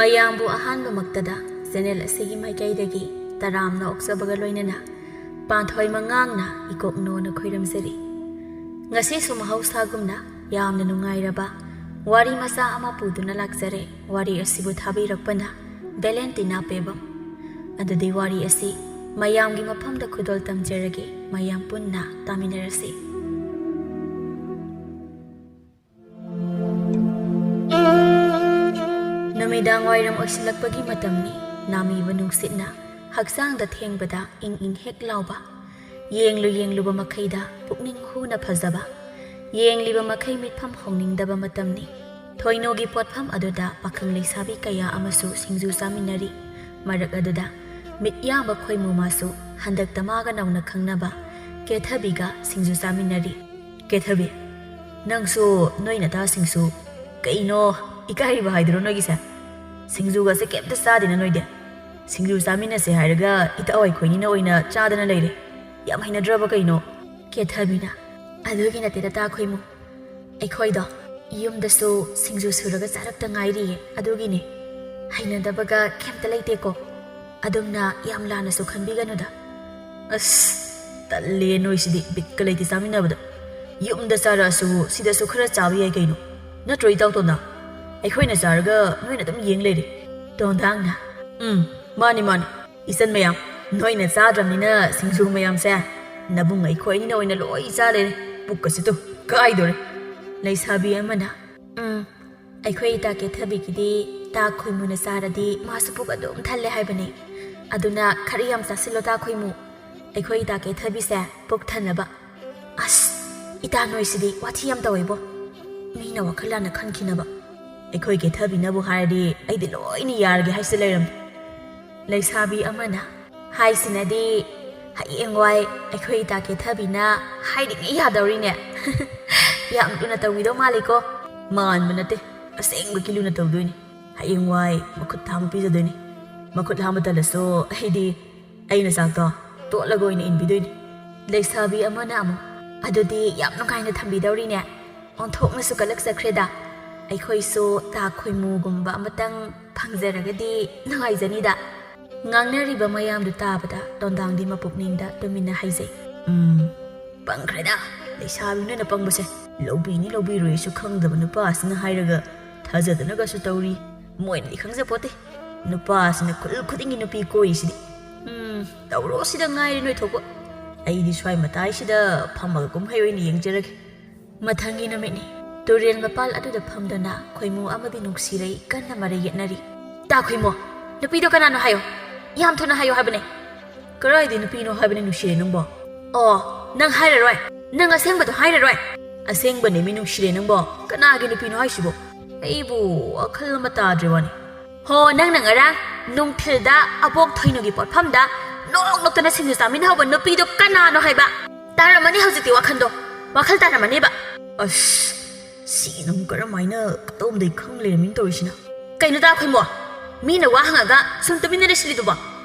ꯃꯌꯥꯝꯕꯨ ꯑꯍꯥꯟꯕꯃꯛꯇꯗ ꯆꯦꯅꯦꯜ ꯑꯁꯤꯒꯤ ꯃꯥꯏꯀꯩꯗꯒꯤ ꯇꯔꯥꯝꯅ ꯑꯣꯛꯆꯕꯒ ꯂꯣꯏꯅꯅ ꯄꯥꯟꯊꯣꯏ ꯃꯉꯥꯡꯅ ꯏꯀꯣꯛꯅꯣꯅ ꯈꯣꯏꯔꯝꯖꯔꯤ꯫ ꯉꯁꯤꯁꯨ ꯃꯍꯧꯁꯥꯒꯨꯝꯅ ꯌꯥꯝꯅ ꯅꯨꯡꯉꯥꯏꯔꯕ ꯋꯥꯔꯤ ꯃꯆꯥ ꯑꯃ ꯄꯨꯗꯨꯅ ꯂꯥꯛꯆꯔꯦ꯫ ꯋꯥꯔꯤ ꯑꯁꯤꯕꯨ ꯊꯥꯕꯤꯔꯛꯄꯅ ꯚꯦꯂꯦꯟꯇꯤꯅꯥ ꯄꯦꯕꯝ꯫ ꯑꯗꯨꯗꯤ ꯋꯥꯔꯤ ꯑꯁꯤ ꯃꯌꯥꯝꯒꯤ ꯃꯐꯝꯗ ꯈꯨꯗꯣꯜ ꯇꯝꯖꯔꯒꯦ, ꯃꯌꯥꯝ ꯄꯨꯟꯅ ꯇꯥꯃꯤꯟꯅꯔꯁꯤ꯫ ꯅꯨꯃꯤꯗꯥꯡ ꯋꯥꯏꯔꯝ ꯑꯣꯏꯁꯤꯜꯂꯛꯄꯒꯤ ꯃꯇꯝꯅꯤ꯫ ꯅꯥꯃꯤꯕ ꯅꯨꯡꯁꯤꯠꯅ ꯍꯛꯆꯥꯡꯗ ꯊꯦꯡꯕꯗ ꯏꯪ ꯍꯦꯛ ꯂꯥꯎꯕ, ꯌꯦꯡꯂꯨꯕ ꯃꯈꯩꯗ ꯄꯨꯛꯅꯤꯡ ꯍꯨꯅ ꯐꯖꯕ, ꯌꯦꯡꯂꯤꯕ ꯃꯈꯩ ꯃꯤꯠꯐꯝ ꯍꯣꯡꯅꯤꯡꯗꯕ ꯃꯇꯝꯅꯤ꯫ ꯊꯣꯏꯅꯣꯒꯤ ꯄꯣꯠꯐꯝ ꯑꯗꯨꯗ ꯄꯥꯈꯪ ꯂꯩꯁꯥꯕꯤ ꯀꯌꯥ ꯑꯃꯁꯨ ꯁꯤꯡꯖꯨ ꯆꯥꯃꯤꯟꯅꯔꯤ꯫ ꯃꯔꯛ ꯑꯗꯨꯗ ꯃꯤꯠꯌꯥꯝꯕ ꯈꯣꯏꯃꯨ ꯃꯥꯁꯨ ꯍꯟꯗꯛꯇ ꯃꯥꯒ ꯅꯧꯅ ꯈꯪꯅꯕ ꯀꯦꯊꯕꯤꯒ ꯁꯤꯡꯖꯨ ꯆꯥꯃꯤꯟꯅꯔꯤ꯫ ꯀꯦꯊꯕꯤ, ꯅꯪꯁꯨ ꯅꯣꯏ ꯅꯇꯥꯁꯤꯡꯁꯨ ꯀꯩꯅꯣ ꯏꯀꯥꯏꯔꯤꯕ ꯍꯥꯏꯗꯨꯔꯣ ꯅꯣꯏꯒꯤꯁꯦ? ꯁꯤꯡꯖꯨꯒꯁꯦ ꯀꯩꯝꯇ ꯆꯥꯗꯦꯅ ꯅꯣꯏꯗꯤ? ꯁꯤꯡꯖꯨ ꯆꯥꯃꯤꯟꯅꯁꯦ ꯍꯥꯏꯔꯒ ꯏꯇꯥꯎ ꯑꯩꯈꯣꯏꯅꯤꯅ ꯑꯣꯏꯅ ꯆꯥꯗꯅ ꯂꯩꯔꯦ꯫ ꯌꯥꯝ ꯍꯩꯅꯗ꯭ꯔꯕ ꯀꯩꯅꯣ? ꯀꯦꯊꯕꯤꯅ, ꯑꯗꯨꯒꯤ ꯅꯠꯇꯦꯗ ꯇꯥ ꯈꯣꯏꯃꯨ, ꯑꯩꯈꯣꯏꯗꯣ ꯌꯨꯝꯗꯁꯨ ꯁꯤꯡꯖꯨ ꯁꯨꯔꯒ ꯆꯥꯔꯛꯇ ꯉꯥꯏꯔꯤꯌꯦ, ꯑꯗꯨꯒꯤꯅꯦ꯫ ꯍꯩꯅꯗꯕꯒ ꯀꯩꯝꯇ ꯂꯩꯇꯦꯀꯣ, ꯑꯗꯨꯝꯅ ꯌꯥꯝ ꯂꯥꯟꯅꯁꯨ ꯈꯟꯕꯤꯒꯅꯨꯗ꯫ ꯑꯁ ꯇꯜꯂꯦ ꯅꯣꯏꯁꯤꯗꯤ, ꯕꯤꯠꯀ ꯂꯩꯇꯦ ꯆꯥꯃꯤꯟꯅꯕꯗ꯫ ꯌꯨꯝꯗ ꯆꯥꯔꯛꯑꯁꯨ ꯁꯤꯗꯁꯨ ꯈꯔ ꯆꯥꯕ ꯌꯥꯏ ꯀꯩꯅꯣ, ꯅꯠꯇ꯭ꯔꯣ ꯏꯇꯥꯎ ꯇꯣꯟꯗꯥ? ꯑꯩꯈꯣꯏꯅ ꯆꯥꯔꯒ ꯅꯣꯏꯅ ꯑꯗꯨꯝ ꯌꯦꯡ ꯂꯩꯔꯦ꯫ ꯇꯣꯟꯗꯥꯡꯅ, ꯃꯥꯅꯤ ꯏꯆꯟ ꯃꯌꯥꯝ, ꯅꯣꯏꯅ ꯆꯥꯗ꯭ꯔꯕꯅꯤꯅ ꯁꯤꯡꯖꯨ ꯃꯌꯥꯝꯁꯦ ꯅꯕꯨꯡ ꯑꯩꯈꯣꯏꯅꯤꯅ ꯑꯣꯏꯅ ꯂꯣꯏ ꯆꯥ ꯂꯩꯔꯦ꯫ ꯄꯨꯛꯀꯁꯤꯗꯣ ꯀꯥꯏꯗꯣꯔꯦ꯫ ꯂꯩꯁꯥꯕꯤ ꯑꯃꯅ, ꯑꯩꯈꯣꯏ ꯏꯇꯥ ꯀꯦꯊꯕꯤꯒꯤꯗꯤ ꯇꯥ ꯈꯣꯏꯃꯨꯅ ꯆꯥꯔꯗꯤ ꯃꯥꯁꯨ ꯄꯨꯛ ꯑꯗꯨꯝ ꯊꯜꯂꯦ ꯍꯥꯏꯕꯅꯦ, ꯑꯗꯨꯅ ꯈꯔ ꯌꯥꯝ ꯆꯥꯁꯤꯜꯂꯣ ꯇꯥ ꯈꯣꯏꯃꯨ, ꯑꯩꯈꯣꯏ ꯏꯇꯥ ꯀꯦꯊꯕꯤꯁꯦ ꯄꯨꯛ ꯊꯟꯅꯕ꯫ ꯑꯁ ꯏꯇꯥ ꯅꯣꯏꯁꯤꯗꯤ ꯋꯥꯊꯤ ꯌꯥꯝ ꯇꯧꯋꯦꯕꯣ, ꯃꯤꯅ ꯋꯥꯈꯜ ꯂꯥꯟꯅ ꯈꯟꯈꯤꯅꯕ꯫ ꯑꯩꯈꯣꯏ ꯀꯦꯊꯕꯤꯅꯕꯨ ꯍꯥꯏꯔꯗꯤ ꯑꯩꯗꯤ ꯂꯣꯏꯅ ꯌꯥꯔꯒꯦ ꯍꯥꯏꯁꯤ ꯂꯩꯔꯝꯃꯤ꯫ ꯂꯩꯁꯥꯕꯤ ꯑꯃꯅ, ꯍꯥꯏꯁꯤꯅꯗꯤ ꯍꯌꯦꯡꯋꯥꯏ ꯑꯩꯈꯣꯏ ꯏꯇꯥ ꯀꯦꯊꯕꯤꯅ ꯍꯥꯏꯔꯤꯉꯩ ꯌꯥꯗꯧꯔꯤꯅꯦ꯫ ꯌꯥꯝ ꯂꯨꯅ ꯇꯧꯕꯤꯗꯧ ꯃꯥꯜꯂꯤꯀꯣ? ꯃꯥꯟꯕ ꯅꯠꯇꯦ, ꯑꯁꯦꯡꯕꯒꯤ ꯂꯨꯅ ꯇꯧꯗꯣꯏꯅꯤ꯫ ꯍꯌꯦꯡꯋꯥꯏ ꯃꯈꯨꯠ ꯊꯥꯡꯕ ꯄꯤꯖꯗꯣꯏꯅꯤ꯫ ꯃꯈꯨꯠ ꯍꯥꯝꯕ ꯇꯜꯂꯁꯨ ꯑꯩꯅ ꯆꯥꯛꯇꯣ ꯇꯣꯠꯂꯒ ꯑꯣꯏꯅ ꯏꯟꯕꯤꯗꯣꯏꯅꯤ꯫ ꯂꯩꯁꯥꯕꯤ ꯑꯃꯅ ꯑꯃꯨꯛ, ꯑꯗꯨꯗꯤ ꯌꯥꯝ ꯅꯨꯡꯉꯥꯏꯅ ꯊꯝꯕꯤꯗꯧꯔꯤꯅꯦ, ꯑꯣꯟꯊꯣꯛꯅꯁꯨ ꯀꯜꯂꯛꯆꯈ꯭ꯔꯦꯗ꯫ ꯑꯩꯈꯣꯏꯁꯨ ꯇꯥ ꯈꯣꯏꯃꯨꯒꯨꯝꯕ ꯑꯃꯇꯪ ꯐꯪꯖꯔꯒꯗꯤ ꯅꯨꯡꯉꯥꯏꯖꯅꯤꯗ꯫ ꯉꯥꯡꯅꯔꯤꯕ ꯃꯌꯥꯝꯗꯨ ꯇꯥꯕꯗ ꯇꯣꯟꯗꯥꯡꯗꯤ ꯃꯄꯨꯛꯅꯤꯡꯗ ꯇꯨꯃꯤꯟꯅ ꯍꯥꯏꯖꯩ, ꯄꯪꯈ꯭ꯔꯦꯗ ꯂꯩꯁꯥꯕꯤ ꯅꯣꯏꯅ ꯄꯪꯕꯁꯦ꯫ ꯂꯧꯕꯤꯅꯤ ꯂꯧꯕꯤꯔꯣꯏꯁꯨ ꯈꯪꯗꯕ ꯅꯨꯄꯥꯁꯤꯅ ꯍꯥꯏꯔꯒ ꯊꯥꯖꯗꯅꯒꯁꯨ ꯇꯧꯔꯤ꯫ ꯃꯣꯏꯅꯗꯤ ꯈꯪꯖꯄꯣꯠꯇꯦ ꯅꯨꯄꯥꯁꯤꯅ ꯈꯨꯜ ꯈꯨꯗꯤꯡꯒꯤ ꯅꯨꯄꯤ ꯀꯣꯏꯔꯤꯁꯤꯗꯤ꯫ ꯇꯧꯔꯣ ꯁꯤꯗ ꯉꯥꯏꯔꯦ ꯅꯣꯏ ꯊꯣꯛꯄ, ꯑꯩꯗꯤ ꯁ꯭ꯋꯥꯏ ꯃꯇꯥꯏꯁꯤꯗ ꯐꯝꯃꯒ ꯀꯨꯝꯍꯩ ꯑꯣꯏꯅ ꯌꯦꯡꯖꯔꯒꯦ꯫ ꯃꯊꯪꯒꯤ ꯅꯨꯃꯤꯠꯅꯤ꯫ ꯇꯨꯔꯦꯜ ꯃꯄꯥꯜ ꯑꯗꯨꯗ ꯐꯝꯗꯨꯅ ꯈꯣꯏꯃꯨ ꯑꯃꯗꯤ ꯅꯨꯡꯁꯤꯔꯩ ꯀꯟꯅ ꯃꯔꯩ ꯌꯦꯠꯅꯔꯤ꯫ ꯇꯥ ꯈꯣꯏꯃꯨ, ꯅꯨꯄꯤꯗꯣ ꯀꯅꯥꯅꯣ ꯍꯥꯏꯌꯣ, ꯌꯥꯝ ꯊꯨꯅ ꯍꯥꯏꯌꯣ ꯍꯥꯏꯕꯅꯦ꯫ ꯀꯔꯥꯏꯗꯩ ꯅꯨꯄꯤꯅꯣ ꯍꯥꯏꯕꯅꯦ ꯅꯨꯡꯁꯤꯔꯦ ꯅꯪꯕꯣ? ꯑꯣ, ꯅꯪ ꯍꯥꯏꯔꯔꯣꯏ? ꯅꯪ ꯑꯁꯦꯡꯕꯗꯣ ꯍꯥꯏꯔꯔꯣꯏ? ꯑꯁꯦꯡꯕꯅꯦ ꯃꯤ ꯅꯨꯡꯁꯤꯔꯦ ꯅꯪꯕꯣ, ꯀꯅꯥꯒꯤ ꯅꯨꯄꯤꯅꯣ ꯍꯥꯏꯁꯤꯕꯣ? ꯑꯩꯕꯨ ꯋꯥꯈꯜ ꯑꯃ ꯇꯥꯗ꯭ꯔꯦ ꯋꯥꯅꯤ꯫ ꯍꯣ, ꯅꯪꯅ ꯉꯔꯥꯡ ꯅꯨꯡꯊꯤꯜꯗ ꯑꯕꯣꯛ ꯊꯣꯏꯅꯣꯒꯤ ꯄꯣꯠꯐꯝꯗ ꯅꯣꯛꯅꯣꯛꯇꯅ ꯁꯤꯡꯖꯨ ꯆꯥꯃꯤꯟꯅꯍꯧꯕ ꯅꯨꯄꯤꯗꯣ ꯀꯅꯥꯅꯣ ꯍꯥꯏꯕ? ꯇꯥꯔꯝꯃꯅꯤ ꯍꯧꯖꯤꯛꯇꯤ ꯋꯥꯈꯜ ꯇꯥꯔꯝꯃꯅꯦꯕ꯫ ꯑꯁ ꯁꯤꯅ ꯑꯃꯨꯛ ꯀꯔꯝꯍꯥꯏꯅ ꯀꯇꯣꯝꯗꯩ ꯈꯪ ꯂꯩꯔꯝꯃꯤꯅ ꯇꯧꯔꯤꯁꯤꯅ? ꯀꯩꯅꯣ ꯇꯥ ꯈꯣꯏꯃꯨ, ꯃꯤꯅ ꯋꯥ ꯍꯪꯉꯒ ꯁꯨꯝ ꯇꯨꯃꯤꯟꯅ ꯂꯩꯁꯤꯜꯂꯤꯗꯨꯕꯣ?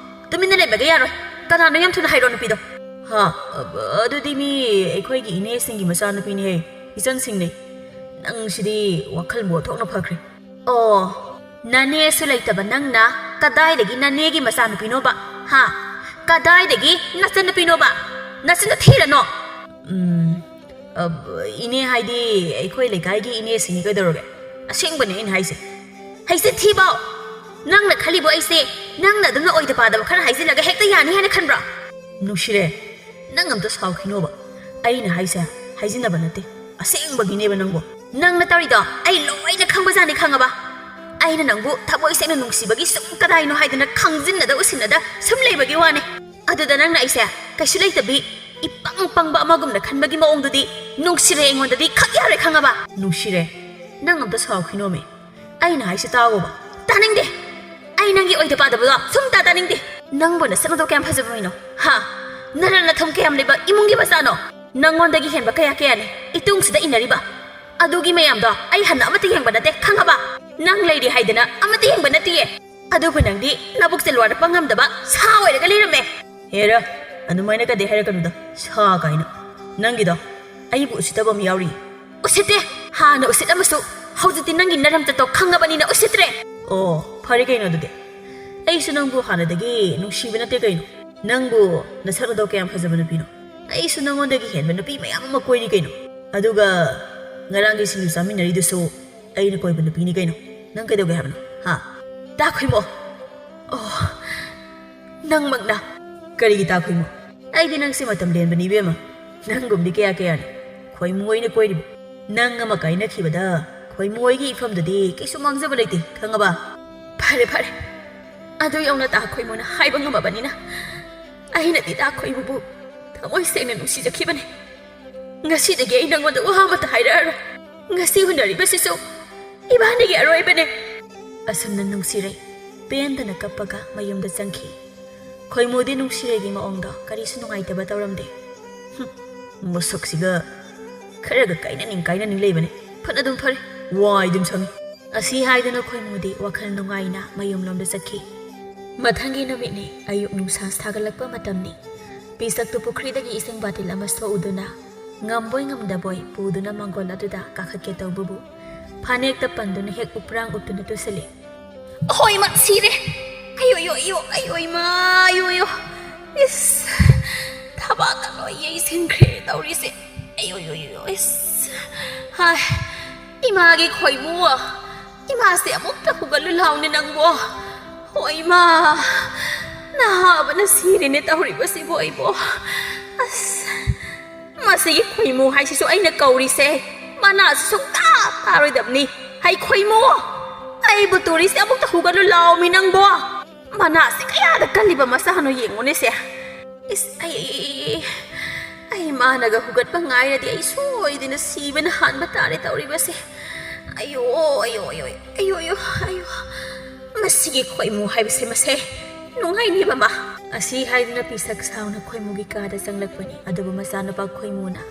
ꯇꯨꯃꯤꯟꯅ ꯂꯩꯕꯒ ꯌꯥꯔꯣꯏ, ꯀꯅꯥꯅꯣ ꯌꯥꯝ ꯊꯨꯅ ꯍꯥꯏꯔꯣ ꯅꯨꯄꯤꯗꯣ꯫ ꯑꯗꯨꯗꯤ ꯃꯤ ꯑꯩꯈꯣꯏꯒꯤ ꯏꯅꯦꯁꯤꯡꯒꯤ ꯃꯆꯥꯅꯨꯄꯤꯅꯤꯍꯦ, ꯏꯆꯟꯁꯤꯡꯅꯦ꯫ ꯅꯪꯁꯤꯗꯤ ꯋꯥꯈꯜ ꯃꯣꯠꯊꯣꯛꯅ ꯐꯈ꯭ꯔꯦ꯫ ꯑꯣ, ꯅꯅꯦꯁꯨ ꯂꯩꯇꯕ ꯅꯪꯅ ꯀꯗꯥꯏꯗꯒꯤ ꯅꯅꯦꯒꯤ ꯃꯆꯥꯅꯨꯄꯤꯅꯣꯕ? ꯀꯗꯥꯏꯗꯒꯤ ꯅꯆꯟꯅꯨꯄꯤꯅꯣꯕ? ꯅꯆꯤꯟꯗꯣ ꯊꯤꯔꯅꯣ꯫ ꯏꯅꯦ ꯍꯥꯏꯗꯤ ꯑꯩꯈꯣꯏ ꯂꯩꯀꯥꯏꯒꯤ ꯏꯅꯦꯁꯤꯡꯅꯤ ꯀꯩꯗꯧꯔꯒꯦ? ꯑꯁꯦꯡꯕꯅꯦ ꯑꯩꯅ ꯍꯥꯏꯁꯦ꯫ ꯍꯩꯁꯦ ꯊꯤꯕꯥꯎ, ꯅꯪꯅ ꯈꯜꯂꯤꯕꯣ ꯑꯩꯁꯦ ꯅꯪꯅ ꯑꯗꯨꯝꯅ ꯑꯣꯏꯗ ꯄꯥꯗꯕ ꯈꯔ ꯍꯥꯏꯖꯤꯜꯂꯒ ꯍꯦꯛꯇ ꯌꯥꯅꯤ ꯍꯥꯏꯅ ꯈꯟꯕ꯭ꯔꯣ? ꯅꯨꯡꯁꯤꯔꯦ, ꯅꯪ ꯑꯝꯇ ꯁꯥꯎꯈꯤꯅꯣꯕ, ꯑꯩꯅ ꯍꯥꯏꯁꯦ ꯍꯥꯏꯖꯤꯟꯅꯕ ꯅꯠꯇꯦ, ꯑꯁꯦꯡꯕꯒꯤꯅꯦꯕ ꯅꯪꯕꯣ꯫ ꯅꯪꯅ ꯇꯧꯔꯤꯗꯣ ꯑꯩ ꯂꯣꯏꯅ ꯈꯪꯕꯖꯥꯠꯅꯤ, ꯈꯪꯉꯕ? ꯑꯩꯅ ꯅꯪꯕꯨ ꯊꯃꯣꯏ ꯁꯦꯡꯅ ꯅꯨꯡꯁꯤꯕꯒꯤ ꯁꯨꯝ ꯀꯗꯥꯏꯅꯣ ꯍꯥꯏꯗꯅ ꯈꯪꯖꯤꯟꯅꯗ ꯎꯁꯤꯟꯅꯗ ꯁꯨꯝ ꯂꯩꯕꯒꯤ ꯋꯥꯅꯤ꯫ ꯑꯗꯨꯗ ꯅꯪꯅ ꯑꯩꯁꯦ ꯀꯩꯁꯨ ꯂꯩꯇꯕꯤ ꯏꯄꯪ ꯄꯪꯕ ꯑꯃꯒꯨꯝꯅ ꯈꯟꯕꯒꯤ ꯃꯑꯣꯡꯗꯨꯗꯤ ꯅꯨꯡꯁꯤꯔꯦ ꯑꯩꯉꯣꯟꯗꯗꯤ ꯈꯛ ꯌꯥꯔꯦ, ꯈꯪꯉꯕ? ꯅꯨꯡꯁꯤꯔꯦ, ꯅꯪ ꯑꯝꯇ ꯁꯥꯎꯈꯤꯅꯣꯃꯦ, ꯑꯩꯅ ꯍꯥꯏꯁꯦ ꯇꯥꯒꯣꯕ꯫ ꯇꯥꯅꯤꯡꯗꯦ, ꯑꯩ ꯅꯪꯒꯤ ꯑꯣꯏꯗ ꯄꯥꯗꯕꯗꯣ ꯁꯨꯝꯇ ꯇꯥꯅꯤꯡꯗꯦ꯫ ꯅꯪꯕꯨ ꯅꯁꯛꯅꯗꯣ ꯀꯌꯥꯝ ꯐꯖꯕ ꯃꯤꯅꯣ? ꯅꯔꯜ ꯅꯊꯨꯝ ꯀꯌꯥꯝ ꯂꯩꯕ ꯏꯃꯨꯡꯒꯤ ꯃꯆꯥꯅꯣ? ꯅꯪꯉꯣꯟꯗꯒꯤ ꯍꯦꯟꯕ ꯀꯌꯥꯅꯤ ꯏꯇꯨꯡꯁꯤꯗ ꯏꯟꯅꯔꯤꯕ? ꯑꯗꯨꯒꯤ ꯃꯌꯥꯝꯗꯣ ꯑꯩ ꯍꯟꯅ ꯑꯃꯠꯇ ꯌꯦꯡꯕ ꯅꯠꯇꯦ, ꯈꯪꯉꯕ? ꯅꯪ ꯂꯩꯔꯤ ꯍꯥꯏꯗꯅ ꯑꯃꯠꯇ ꯌꯦꯡꯕ ꯅꯠꯇꯦꯌꯦ, ꯑꯗꯨꯕꯨ ꯅꯪꯗꯤ ꯅꯕꯨꯛꯁꯦ ꯂꯣꯏꯔꯛꯄ ꯉꯝꯗꯕ ꯁꯥ ꯑꯣꯏꯔꯒ ꯂꯩꯔꯝꯃꯦ꯫ ꯍꯦꯔ, ꯑꯗꯨꯃꯥꯏꯅ ꯀꯗꯦ ꯍꯥꯏꯔꯛꯀꯅꯨꯗ, ꯁꯥ ꯀꯥꯏꯅ꯫ ꯅꯪꯒꯤꯗꯣ ꯑꯩꯕꯨ ꯎꯁꯤꯠꯇꯕ ꯑꯃ ꯌꯥꯎꯔꯤ꯫ ꯎꯁꯤꯠꯇꯦ, ꯍꯥꯟꯅ ꯎꯁꯤꯠꯂꯝꯃꯁꯨ ꯍꯧꯖꯤꯛꯇꯤ ꯅꯪꯒꯤ ꯅꯔꯝꯆꯠꯇꯣ ꯈꯪꯉꯕꯅꯤꯅ ꯎꯁꯤꯠꯇ꯭ꯔꯦ꯫ ꯑꯣ, ꯐꯔꯦ ꯀꯩꯅꯣ ꯑꯗꯨꯗꯤ ꯑꯩꯁꯨ ꯅꯪꯕꯨ ꯍꯥꯟꯅꯗꯒꯤ ꯅꯨꯡꯁꯤꯕ ꯅꯠꯇꯦ ꯀꯩꯅꯣ ꯅꯪꯕꯨ ꯅꯁꯛ ꯑꯗꯣ ꯀꯌꯥꯝ ꯐꯖꯕ ꯅꯨꯄꯤꯅꯣ ꯑꯩꯁꯨ ꯅꯪꯉꯣꯟꯗꯒꯤ ꯍꯦꯟꯕ ꯅꯨꯄꯤ ꯃꯌꯥꯝ ꯑꯃ ꯀꯣꯏꯔꯤ ꯀꯩꯅꯣ ꯑꯗꯨꯒ ꯉꯔꯥꯡꯒꯤ ꯁꯤꯡꯖꯨ ꯆꯥꯃꯤꯟꯅꯔꯤꯗꯨꯁꯨ ꯑꯩꯅ ꯀꯣꯏꯕ ꯅꯨꯄꯤꯅꯤ ꯀꯩꯅꯣ ꯅꯪ ꯀꯩꯗꯧꯒꯦ ꯍꯥꯏꯕꯅꯣ ꯍꯥ ꯇꯥꯈꯣꯏꯃꯣ ꯑꯣ ꯅꯪꯃꯛꯅ ꯀꯔꯤꯒꯤ ꯇꯥꯈꯣꯏꯃꯣ ꯑꯩꯗꯤ ꯅꯪꯁꯦ ꯃꯇꯝ ꯂꯦꯟꯕꯅꯤ ꯏꯕꯦꯝꯃ ꯅꯪꯒꯨꯝꯗꯤ ꯀꯌꯥꯅꯤ ꯈꯣꯏꯃꯨꯍꯣꯏꯅ ꯀꯣꯏꯔꯤꯕ ꯅꯪ ꯑꯃ ꯀꯥꯏꯅꯈꯤꯕꯗ ꯈꯣꯏꯃꯨꯍꯣꯏꯒꯤ ꯏꯐꯝꯗꯗꯤ ꯀꯩꯁꯨ ꯃꯥꯡꯖꯕ ꯂꯩꯇꯦ ꯈꯪꯉꯕ ꯐꯔꯦ ꯑꯗꯨ ꯌꯧꯅ ꯇꯥꯈꯣꯏꯃꯨꯅ ꯍꯥꯏꯕ ꯉꯝꯃꯕꯅꯤꯅ ꯑꯩꯅꯗꯤ ꯇꯥꯈꯣꯏꯃꯨꯕꯨ ꯊꯃꯣꯏ ꯁꯦꯡꯅ ꯅꯨꯡꯁꯤꯖꯈꯤꯕꯅꯤ ngasi dagi nang wada uha mata hairara ngasi hunari basisu ibani gi aroi bane asumna nungsirai pendana kappaga mayumda changki khoimudi nungsirai gi maongda karisu nungai taba tawramde musuksiga kharaga kaina ning leibane phana dum phare wai dum sangi asi haidana khoimudi wakhal nungaina mayumlomda chakki mathangi namitni ayuk nungsa sagalakpa matamni pisaktu pukhri dagi ising batil ama so uduna ngamboi ngamdaboi puduna mangol aduda kakhakke tawbubu phanek ta panduna hek uprang utuna tusali hoi ma sire ayo is thaba ta loi yei singkre tawri se ayo is hai ima gi khoimu ima se amuk ta hugalu launi nangbo hoi ma na bana sire ne tawri basi boi bo as masih khoimu hai sisu aina kauri se mana su ta taroi dabni hai khoimu ai buturi se amuk ta hugalu law minang bo mana se kaya da kaliba masa hanu yengone se is ai mana ga hugat pa ngai na di ai soi dina siben han ba tare tauri ba se ayo masih khoimu hai se mase nungai ni ba ma asi haidina pisak sauna khoimugi kada changlakpani adubu masana pa khoimuna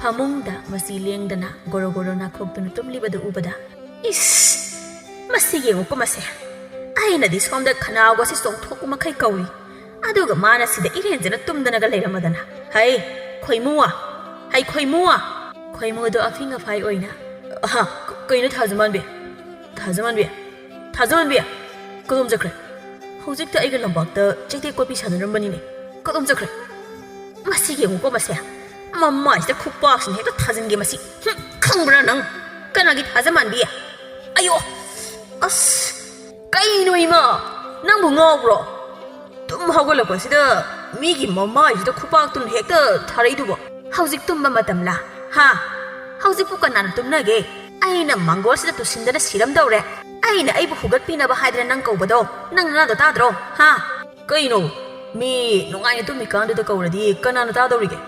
phamungda masi lengdana gorogoro na khoptuna tumlibadu ubada is masi yengu ko mase aina di somda khanaw go si songthoku makhai kawi aduga mana sida irenjana tumdana ga leiramadana hai khoimuwa khoimu do afinga phai oina aha koina thajaman be kodom jakre hojik ta aiga lambak ta chekte kopi sanarambani ne kodom jakre masi ge ko mase mamma ista khuppa sin he ta thajin ge masi khangbra nang kana gi thajaman bi ayo as kai noi ma nang bu ngobro tum hagol ko sida mi gi mamma ista khuppa tun he ta tharai du bo hojik tum ba matam la ha hojik pu kana tum na ge aina mangol sida tu sindana siram daure aina aibu hugat pina ba haidra nang kaubado nang na da tadro ha kaino mi nungai tu mi kan da kauradi kana na tadorige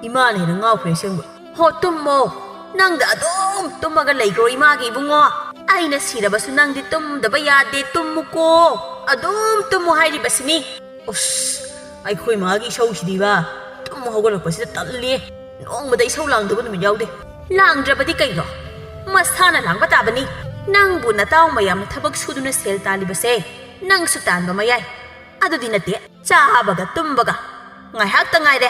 imane na ngau khre sengba ho tummo nang da dum tumaga leigro imagi bungo aina sira basu nang di tum da ba ya de tumuko adum tumu hairi basini us ai khoi magi shau sidi ba tum hogol ko sida talli nong ba dai shau lang da bu mi yaude lang dra ba di kaino masana lang ba ta bani nang bu na taw mayam thabak suduna sel tali base nang sutan ba mayai adu dinate chabaga tumbaga ngai hak ta ngai de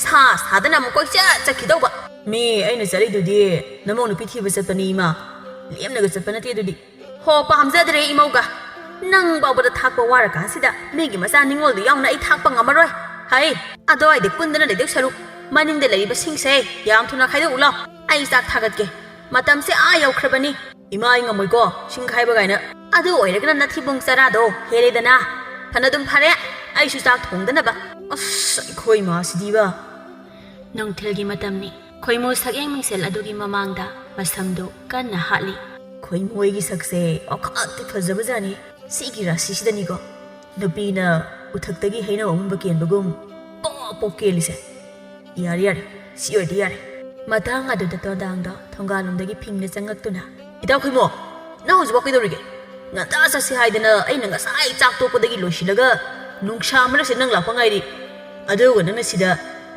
sa dana mo koi cha khidaw ba mi aina chari du di namo nu pithi ba chatani ma lemna ga chatpana te du di ho pamja dre imauga nang ba ba thak ba wara ka sida mi gi macha ningol di yauna ai thak pa ngamaroi hai ado ai de pundana de dek saru maning de lei ba sing se yam thuna khaida ulo ai chak thagat ke matam se a yau khrabani ima inga moiko singkhai ba gaina adu oiragna nathi bung chara do heredana phanadum phare ai su chak thongdana ba as khoi ma sidi ba nongthel gi matamni khoimu sakyang mingsel adugi mamangda masamdo kanna hali khoimoi gi sakse akhati phajaba jani sigi rasi sidani go nupina uthaktagi heina omba ken bagum pop kelise yar si odi yar matang adu da dangda thongalumdagi phingna changaktuna itaw khoimo na hoju ba kaidorige nga ta sa si haidana ai nang sai chak to podagi loisilaga nungsa mara se nang lapa ngai ri aduga nang sida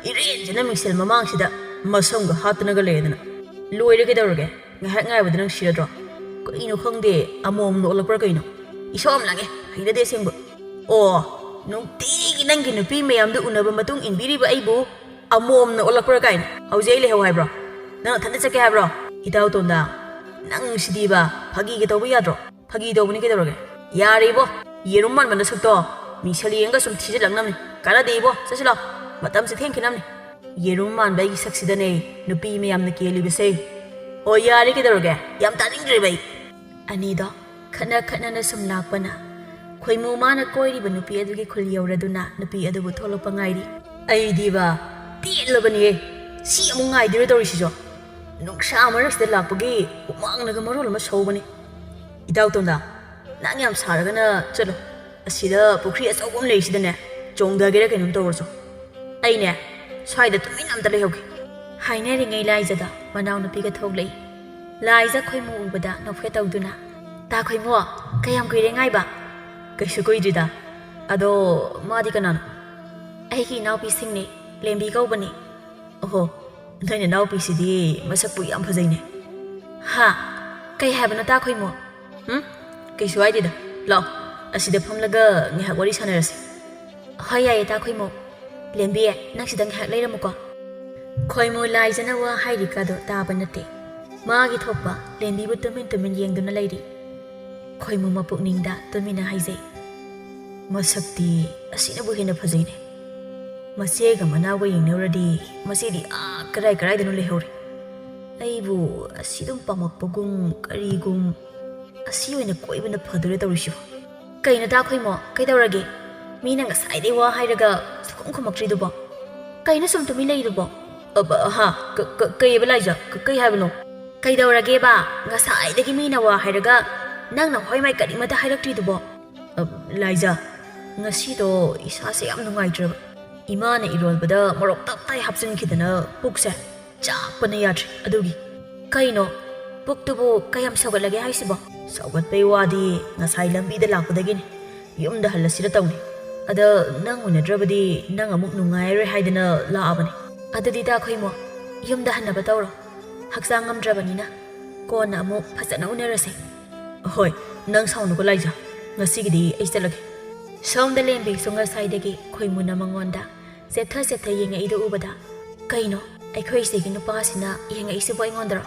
iren jena mingsel mamang sida masong ga hatna ga ledana loire ke dorge ngai wadang siradro ko ino khangde amom no lapra kaino isom lage haida de sengbo o nung ti nang gi nupi mayam du unaba matung inbiri ba aibu amom no lapra kain haujei le haw haibro nang thanda chake haibro itaw tonda nang sidiba phagi ge tawbi yadro phagi tawbuni ke dorge Yaribo, Yeruman Manasuto, Michelle Yanga some teacher Langnam, Kaladebo, Sasila, Madame Satinkinam, Yeruman by Saxidane, Nupi me am the Kili say. O Yari Kidaroga, Yam Tanning Drive. Anida, Kana some Lapana. Quaimu mana koi Nupi Edu Kulia, Nupi Edu Tolo Pangaidi. Ay diva, Pete Labani, see among I directorisho. No shammers the Lapagi, Mang Nagamaro must hold it. Without on that. Nangam Saragana, Chelo, a cedar, Pocreas of one lace the net, Jong the Gerek and Torso. Aine, try the twin of the Lehoki. Hineting Eliza, Madame the Pigatogli. Liza Quaimu, but that no fet out duna. Taquimo, Kayam Quiding Iba. Kashukuida, Ado Madikanan. Aiki now be singing, Lembi Gobani. Oh, then now be CD, Masapu Yampazine. Ha, Kay have an Taquimo. Kaysu I did. Law, I see the Pomlaga, you have what is honors. Hoya Taquimo. Lembia, Naxidan had later Muka. Koimo lies in our Haidicado, Tabanate. Margit Hoppa, Lembi with the Mintamin Yang than a lady. Koimo Mapukninda, Domina Haze. Masakti, a sinable in a Pazine. Masega Manawa in Noradi, Masidi, Karai than only hori. Aibu, a sidum Pamapogum, Karigum. A see you in a quave in the Padre issue. Kaina Taquimo, Kaidaragi, meaning a side they were Hidaga, Skunkumakridubo. Kaina some to me laterbo. Ha, Kayabalaja, Kayavano. Kaidarageba, Gasai, the Gimina were Hidaga, none of why my Kadimata Hidakidubo. Liza, Nasido is Asiam no Niger. Imana Irol Bada, Morocco, I have seen Kitana, Booksa, Japanayat, Adugi. Kaino, book to book, Kayam Sogalagi Haisibo. So what pay wadi, Nasailam be the lap of the guinea. Yum the Halasita Other Nang when a drabadi, Nang a Muknungai hiding la abani. Other dita Quimo, Yum the Hanabatoro. Haksangam Drabanina. Kona Muk Pasano Nerese. Ahoy, Nang sound of Elijah. Nasigidi, Estelaki. Sound the lambi, Songa Sidegi, Quimuna Mangonda. Zeta Seta Ying Ida Ubada. Kaino, a crazy in the passina, Yang Isiboy Wonder.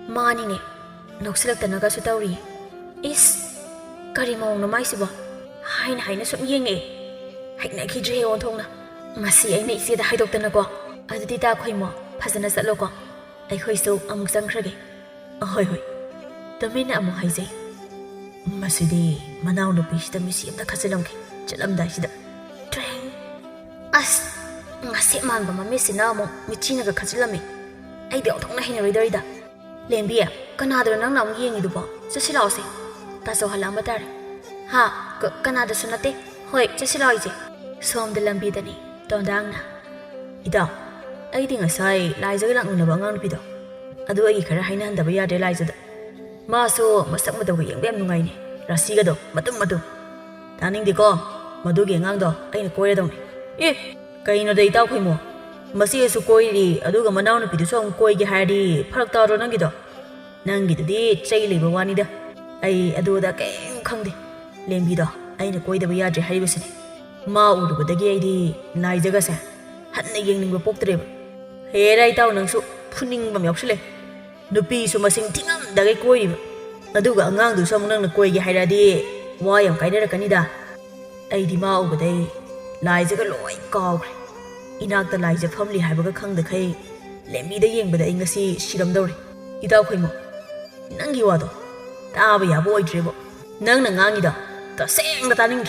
Manine. Noxilak the Nagasutauri. Is Karimo no Maisibo. Hine Highness of Yinge. Hagnaki J on Tona. Masi, I may see the height of the Nago. Adita Quimo, Pasanas at Loco. I hoisto among Sankragi. Ahoy, the Mina Amohaze. Masidi, Manao no Pish, the Missy of the Casalonki. Jalam Dashida. Train. As Nasi Mamba, Missy Namo, Michina Casalami. I don't know Henry Derrida. Lembia, Canada Nang Ying Dubo, Cecilosi. Tasso Halamatar. Ha, Canada Sonate, Hoi, Cecilosi. Som the Lambidani, Dondana. Ida, aiding aside, lies a lang on Pido. Ado Ikarahin and the Via de Liza. Maso, Masama the Wing, Bemungani, Rasigado, Matumadu. Tanning the go, Madugi and Ando, ain't a corridor. Eh, Kaino de Tauquimo. Masi Sukoi, Aduga Manana Piduson, Koi Hardy, Parkta Nangido. Nangi the day, Chay Wanida. I ado the game Kandi. Lembido, I ain't a Koi the Viaja Harrison. Ma would with the gay, Nizagasa. Hadn't a young report trip. Here I town and so, punning from Yoxley. The piece of my sing Tingam, the Koi. Aduga Ngang to some non Koi Hardy. Why am Kaida Canida? I demand over day. Lies a loy cow. Inak the lies of family have a kang the kay. Let me the young but the English shiram dory. Itaquimo. Nangi wado. Tabia boy dribble. Nang Nangida. The same the tanning.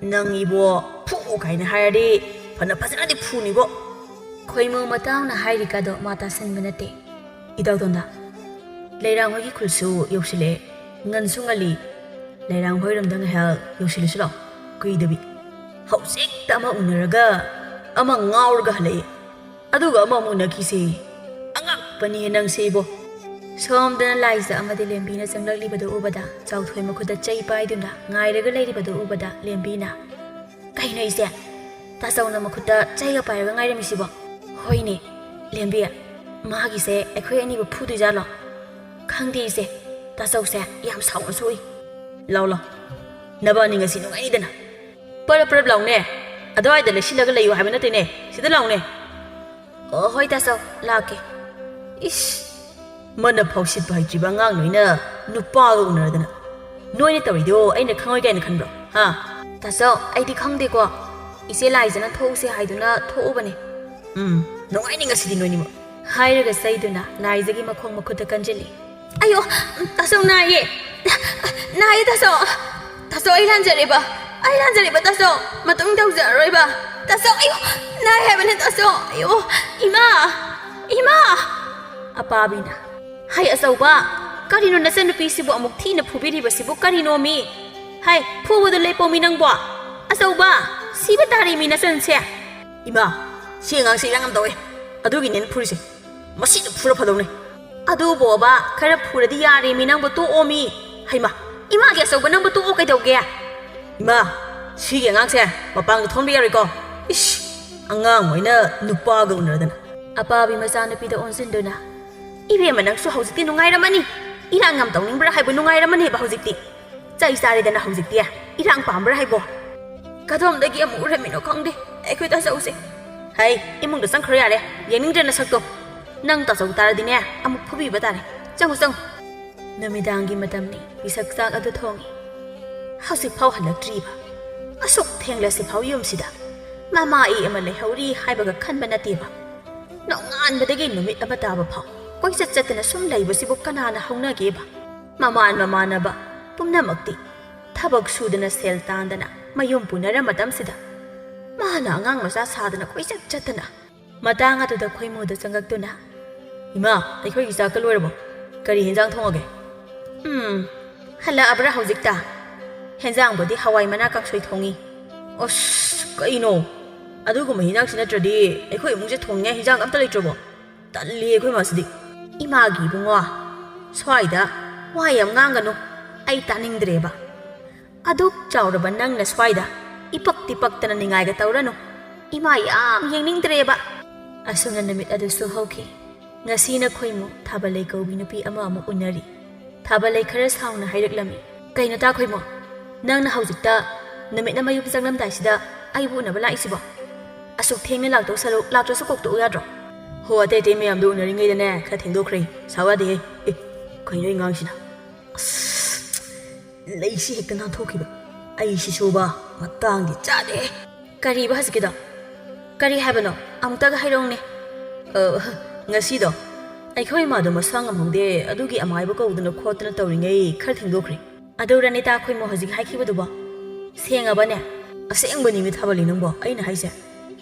Nangi bo. Poo kind of hardy. Panapasati punibo. Quimo Matown a high ricado mata sen minute. Itaudonda. Layrang Wiki Kulsu, Yoshile. Nansungali. Layrang Hoyam Dang Hell, Yoshilislo. Guidabi. How sick Tama Unaraga. Among our galley. Aduga Mamuna Kisi. Angak Pani and Sebo. Some then lies the Amadi Lambinas and Lily Badu Ubada, South Hemakuda Chay Paiduna, Nai regulated Badu Ubada, Lambina. Kaina is there. Tasona Makuta, Chay Piraga Misibo. Hoine, Lambia. Magi say, a queenie will put his allo. Kandi say, Tasso say, Yam Sound Sui. Lola. Nabaning a sin of Aiden. But a problem there. Otherwise, the Lashilla you have nothing there. Sit alone there. Oh, Hoitaso, lucky. Ish. Mana Posit by Jibangang, Nupa owner than ꯅꯣꯏꯅ ꯇꯧꯔꯤꯗꯣ ꯑꯩꯅ ꯈꯪꯉꯣꯏ ꯀꯥꯏꯅ ꯈꯟꯕ꯭ꯔꯣ ꯍꯥ ꯇꯥꯆꯧ ꯑꯩꯗꯤ ꯈꯪꯗꯦꯀꯣ ꯏꯆꯦ ꯂꯥꯏꯖꯅ ꯊꯣꯛꯎꯁꯦ ꯍꯥꯏꯗꯨꯅ ꯊꯣꯛꯎꯕꯅꯦ ꯅꯨꯡꯉꯥꯏꯅꯤ ꯉꯁꯤꯗꯤ ꯅꯣꯏꯅꯤꯃꯛ ꯍꯥꯏꯔꯒ ꯆꯩꯗꯨꯅ ꯂꯥꯏꯖꯒꯤ ꯃꯈꯣꯡ ꯃꯈꯨꯠꯇ ꯀꯟꯖꯤꯜꯂꯤ ꯑꯌꯣ ꯇꯥꯆꯧ ꯅꯥꯏꯌꯦ ꯅꯥꯏꯌꯦ ꯇꯥꯆꯧ ꯇꯥꯆꯧ ꯑꯩ ꯂꯥꯟꯖꯔꯦꯕ ꯇꯥꯆꯧ ꯃꯇꯨꯡ ꯇꯧꯖꯔꯔꯣꯏꯕ ꯇꯥꯆꯧ ꯑꯌꯣ ꯅꯥꯏ ꯍꯥꯏꯕꯅꯦ ꯇꯥꯆꯧ ꯑꯌꯣ 이마 ꯑꯄꯥꯕꯤꯅ ꯍꯩ ꯑꯆꯧꯕ ꯀꯔꯤꯅꯣ ꯅꯆꯟꯅꯨꯄꯤꯁꯤꯕꯨ ꯑꯃꯨꯛ ꯊꯤꯅ ꯐꯨꯕꯤꯔꯤꯕꯁꯤꯕꯨ ꯀꯔꯤꯅꯣꯃꯤ ꯍꯩ ꯐꯨꯕꯗꯣ ꯂꯦꯞꯄꯣꯃꯤ ꯅꯪꯕꯣ ꯑꯆꯧꯕ ꯁꯤꯕ ꯇꯥꯔꯦꯃꯤ ꯅꯆꯟꯁꯦ 이마 ꯁꯤ ꯑꯉꯥꯡꯁꯦ ꯏꯔꯥꯡ ꯌꯥꯝ ꯇꯧꯋꯦ ꯑꯗꯨꯒꯤꯅꯦꯅ ꯐꯨꯔꯤꯁꯦ ꯃꯁꯤꯗ ꯐꯨꯔ ꯐꯗꯧꯅꯦ ꯑꯗꯨꯕꯣꯕ ꯈꯔ ꯐꯨꯔꯗꯤ ꯌꯥꯔꯦꯃꯤ ꯅꯪꯕꯨ ꯇꯣꯛꯑꯣꯃꯤ ꯍꯩꯃ ꯏꯃꯥꯒꯤ ꯑꯆꯧꯕ ꯅꯪꯕꯨ ꯇꯣꯛꯑꯣ ꯀꯩꯗꯧꯒꯦ 이마 시기 ꯑꯉꯥꯡꯁꯦ ꯃꯄꯥꯡꯗ ꯊꯣꯟꯕ ꯌꯥꯔꯣꯏꯀꯣ 이씨 ꯑꯉꯥꯡ ꯃꯣꯏꯅ ꯅꯨꯄꯥꯒ ꯎꯅꯔꯗꯅ ꯑꯄꯥꯕꯤ ꯃꯆꯥꯅꯨꯄꯤꯗ ꯑꯣꯟꯁꯤꯟꯗꯨꯅ ꯏꯕꯦꯝꯃ ꯅꯪꯁꯨ ꯍꯧꯖꯤꯛꯇꯤ ꯅꯨꯡꯉꯥꯏꯔꯝꯃꯅꯤ ꯏꯔꯥꯡ ꯌꯥꯝ ꯇꯧꯅꯤꯡꯕ꯭ꯔꯥ ꯍꯥꯏꯕ ꯅꯨꯡꯉꯥꯏꯔꯝꯃꯅꯦꯕ ꯍꯧꯖꯤꯛꯇꯤ ꯆꯩ ꯆꯥꯔꯦꯗꯅ ꯍꯧꯖꯤꯛꯇꯤ ꯏꯔꯥꯡ ꯄꯥꯝꯕ꯭ꯔꯥ ꯍꯥꯏꯕꯣ ꯀꯗꯣꯝꯗꯒꯤ ꯑꯃꯨꯛ ꯎꯔꯝꯃꯤꯅꯣ ꯈꯪꯗꯦ ꯑꯩꯈꯣꯏ ꯇꯥꯆꯧꯁꯦ ꯍꯩ ꯏꯃꯨꯡꯗ ꯆꯪꯈ꯭ꯔꯣ ꯌꯥꯔꯦ ꯌꯦꯡꯅꯤꯡꯗ꯭ꯔꯦ ꯅꯁꯛꯇꯣ ꯅꯪ ꯇꯥꯆꯧ ꯇꯥꯔꯗꯤꯅꯦ ꯑꯃꯨꯛ ꯐꯨꯕꯤꯕ ꯇꯥꯔꯦ ꯆꯪꯉꯨ ꯅꯨꯃꯤꯗꯥꯡꯒꯤ ꯃꯇꯝꯅꯤ ꯄꯤꯁꯛ ꯆꯥꯛ ꯑꯗꯨ ꯊꯣꯡꯉꯤ ꯍꯧꯖꯤꯛꯐꯥꯎ ꯍꯜꯂꯛꯇ꯭ꯔꯤꯕ ꯑꯁꯨꯛ ꯊꯦꯡꯂꯁꯤꯐꯥꯎ ꯌꯨꯝꯁꯤꯗ ꯃꯃꯥꯏ ꯑꯃ ꯂꯩꯍꯧꯔꯤ ꯍꯥꯏꯕꯒ ꯈꯟꯕ ꯅꯠꯇꯦꯕ ꯅꯣꯡꯉꯥꯟꯕꯗꯒꯤ ꯅꯨꯃꯤꯠ ꯑꯃ ꯇꯥꯕ ꯐꯥꯎ ꯀꯣꯏꯆꯠ ꯆꯠꯇꯅ ꯁꯨꯝ ꯂꯩꯕꯁꯤꯕꯨ ꯀꯅꯥꯅ ꯍꯧꯅꯒꯦꯕ ꯃꯃꯥꯟꯅꯕ ꯄꯨꯝꯅꯃꯛꯇꯤ ꯊꯕꯛ ꯁꯨꯗꯅ ꯁꯦꯜ ꯇꯥꯟꯗꯅ ꯃꯌꯨꯝ ꯄꯨꯅꯔ ꯃꯇꯝꯁꯤꯗ ꯃꯥꯅ ꯑꯉꯥꯡ ꯃꯆꯥ ꯁꯥꯗꯅ ꯀꯣꯏꯆꯠ ꯆꯠꯇꯅ ꯃꯇꯥꯡ ꯑꯗꯨꯗ ꯈꯣꯏꯃꯨꯗ ꯆꯪꯉꯛꯇꯨꯅ ꯏꯃꯥ ꯑꯩꯈꯣꯏꯒꯤ ꯆꯥꯛꯀ ꯂꯣꯏꯔꯕꯣ ꯀꯔꯤ ꯍꯦꯟꯖꯥꯡ ꯊꯣꯡꯉꯒꯦ ꯍꯜꯂꯛꯑꯕ꯭ꯔꯥ ꯍꯧꯖꯤꯛꯇ ꯍꯦꯟꯖꯥꯡꯕꯨꯗꯤ ꯍꯋꯥꯏ ꯃꯅꯥ ꯀꯥꯡꯁꯣꯏ ꯊꯣꯡꯉꯤ ꯑꯁ ꯀꯩꯅꯣ ꯑꯗꯨꯒꯨꯝꯕ ꯍꯦꯟꯖꯥꯡꯁꯤ ꯅꯠꯇ꯭ꯔꯗꯤ ꯑꯩꯈꯣꯏ ꯏꯃꯨꯡꯁꯦ ꯊꯣꯡꯅꯤꯡꯉꯥꯏ ꯍꯦꯟꯖꯥꯡ ꯑꯝꯇ ꯂꯩꯇ꯭ꯔꯕꯣ ꯇꯜꯂꯤ ꯑꯩꯈꯣꯏ ꯃꯥꯁꯤꯗꯤ ꯏꯃꯥꯒꯤ ꯏꯕꯨꯡꯉꯣ ꯁ꯭ꯋꯥꯏꯗ ꯋꯥ ꯌꯥꯝ ꯉꯥꯡꯒꯅꯨ ꯑꯩ ꯇꯥꯅꯤꯡꯗ꯭ꯔꯦꯕ ꯑꯗꯨꯛ ꯆꯥꯎꯔꯕ ꯅꯪꯅ ꯁ꯭ꯋꯥꯏꯗ ꯏꯄꯛꯇꯤ ꯄꯛꯇꯅ ꯅꯤꯡꯉꯥꯏꯒ ꯇꯧꯔꯅꯨ ꯏꯃꯥ ꯌꯥꯝ ꯌꯦꯡꯅꯤꯡꯗ꯭ꯔꯦꯕ ꯑꯁꯨꯝꯅ ꯅꯨꯃꯤꯠ ꯑꯗꯨꯁꯨ ꯍꯧꯈꯤ ꯉꯁꯤꯅ ꯈꯣꯏꯃꯨ ꯊꯥꯕꯜꯂꯩ ꯀꯧꯕꯤ ꯅꯨꯄꯤ ꯑꯃ ꯑꯃꯨꯛ ꯎꯅꯔꯤ ꯊꯥꯕꯜꯂꯩ ꯈꯔ ꯁꯥꯎꯅ ꯍꯥꯏꯔꯛꯂꯝꯃꯤ ꯀꯩꯅꯣ ꯇꯥ ꯈꯣꯏꯃꯨ ꯅꯪꯅ ꯍꯧꯖꯤꯛꯇ ꯅꯨꯃꯤꯠꯅ ꯃꯌꯨꯝ ꯆꯪꯂꯝꯗꯥꯏꯁꯤꯗ ꯑꯩꯕꯨ ꯎꯅꯕ ꯂꯥꯛꯏꯁꯤꯕꯣ ꯑꯁꯨꯛ ꯊꯦꯡꯅ ꯂꯥꯛꯇꯧ ꯁꯔꯨꯛ ꯂꯥꯛꯇ꯭ꯔꯁꯨ ꯀꯣꯛꯇꯣꯛꯎ ꯌꯥꯗ꯭ꯔꯣ ꯍꯣ ꯑꯇꯩ ꯃꯌꯥꯝꯗꯣ ꯎꯅꯔꯤꯉꯩꯗꯅꯦ ꯈꯔ ꯊꯦꯡꯗꯣꯛꯈ꯭ꯔꯦ ꯁꯥꯎ ꯌꯥꯗꯦꯍꯦ ꯀꯩꯅꯣ ꯑꯉꯥꯡꯁꯤꯅ ꯑꯁ ꯂꯩꯁꯤ ꯍꯦꯛꯇ ꯅꯥꯟꯊꯣꯛꯈꯤꯕ ꯑꯩꯁꯤꯁꯨꯕ ꯃꯇꯥꯡꯗꯤ ꯆꯥꯗꯦ ꯀꯔꯤꯕ ꯍꯧꯖꯤꯛꯀꯤꯗꯣ ꯀꯔꯤ ꯍꯥꯏꯕꯅꯣ ꯑꯃꯨꯛꯇꯒ ꯍꯥꯏꯔꯛꯎꯅꯦ ꯉꯁꯤꯗꯣ ꯑꯩꯈꯣꯏ ꯏꯃꯥꯗꯣ ꯃꯁꯥ ꯉꯝꯍꯧꯗꯦ ꯑꯗꯨꯒꯤ ꯑꯃꯥꯏꯕ ꯀꯧꯗꯅ ꯈꯣꯠꯇꯅ ꯇꯧꯔꯤꯉꯩ ꯈꯔ ꯊꯦꯡꯗꯣꯛꯈ꯭ꯔꯦ ꯑꯗꯨꯔꯅꯤ ꯇꯥ ꯈꯣꯏꯃꯨ ꯍꯧꯖꯤꯛ ꯍꯥꯏꯈꯤꯕꯗꯨꯕꯣ ꯁꯦꯡꯉꯕꯅꯦ ꯑꯁꯦꯡꯕꯅꯤꯃꯤ ꯊꯥꯕꯜꯂꯤ ꯅꯪꯕꯣ ꯑꯩꯅ ꯍꯥꯏꯁꯦ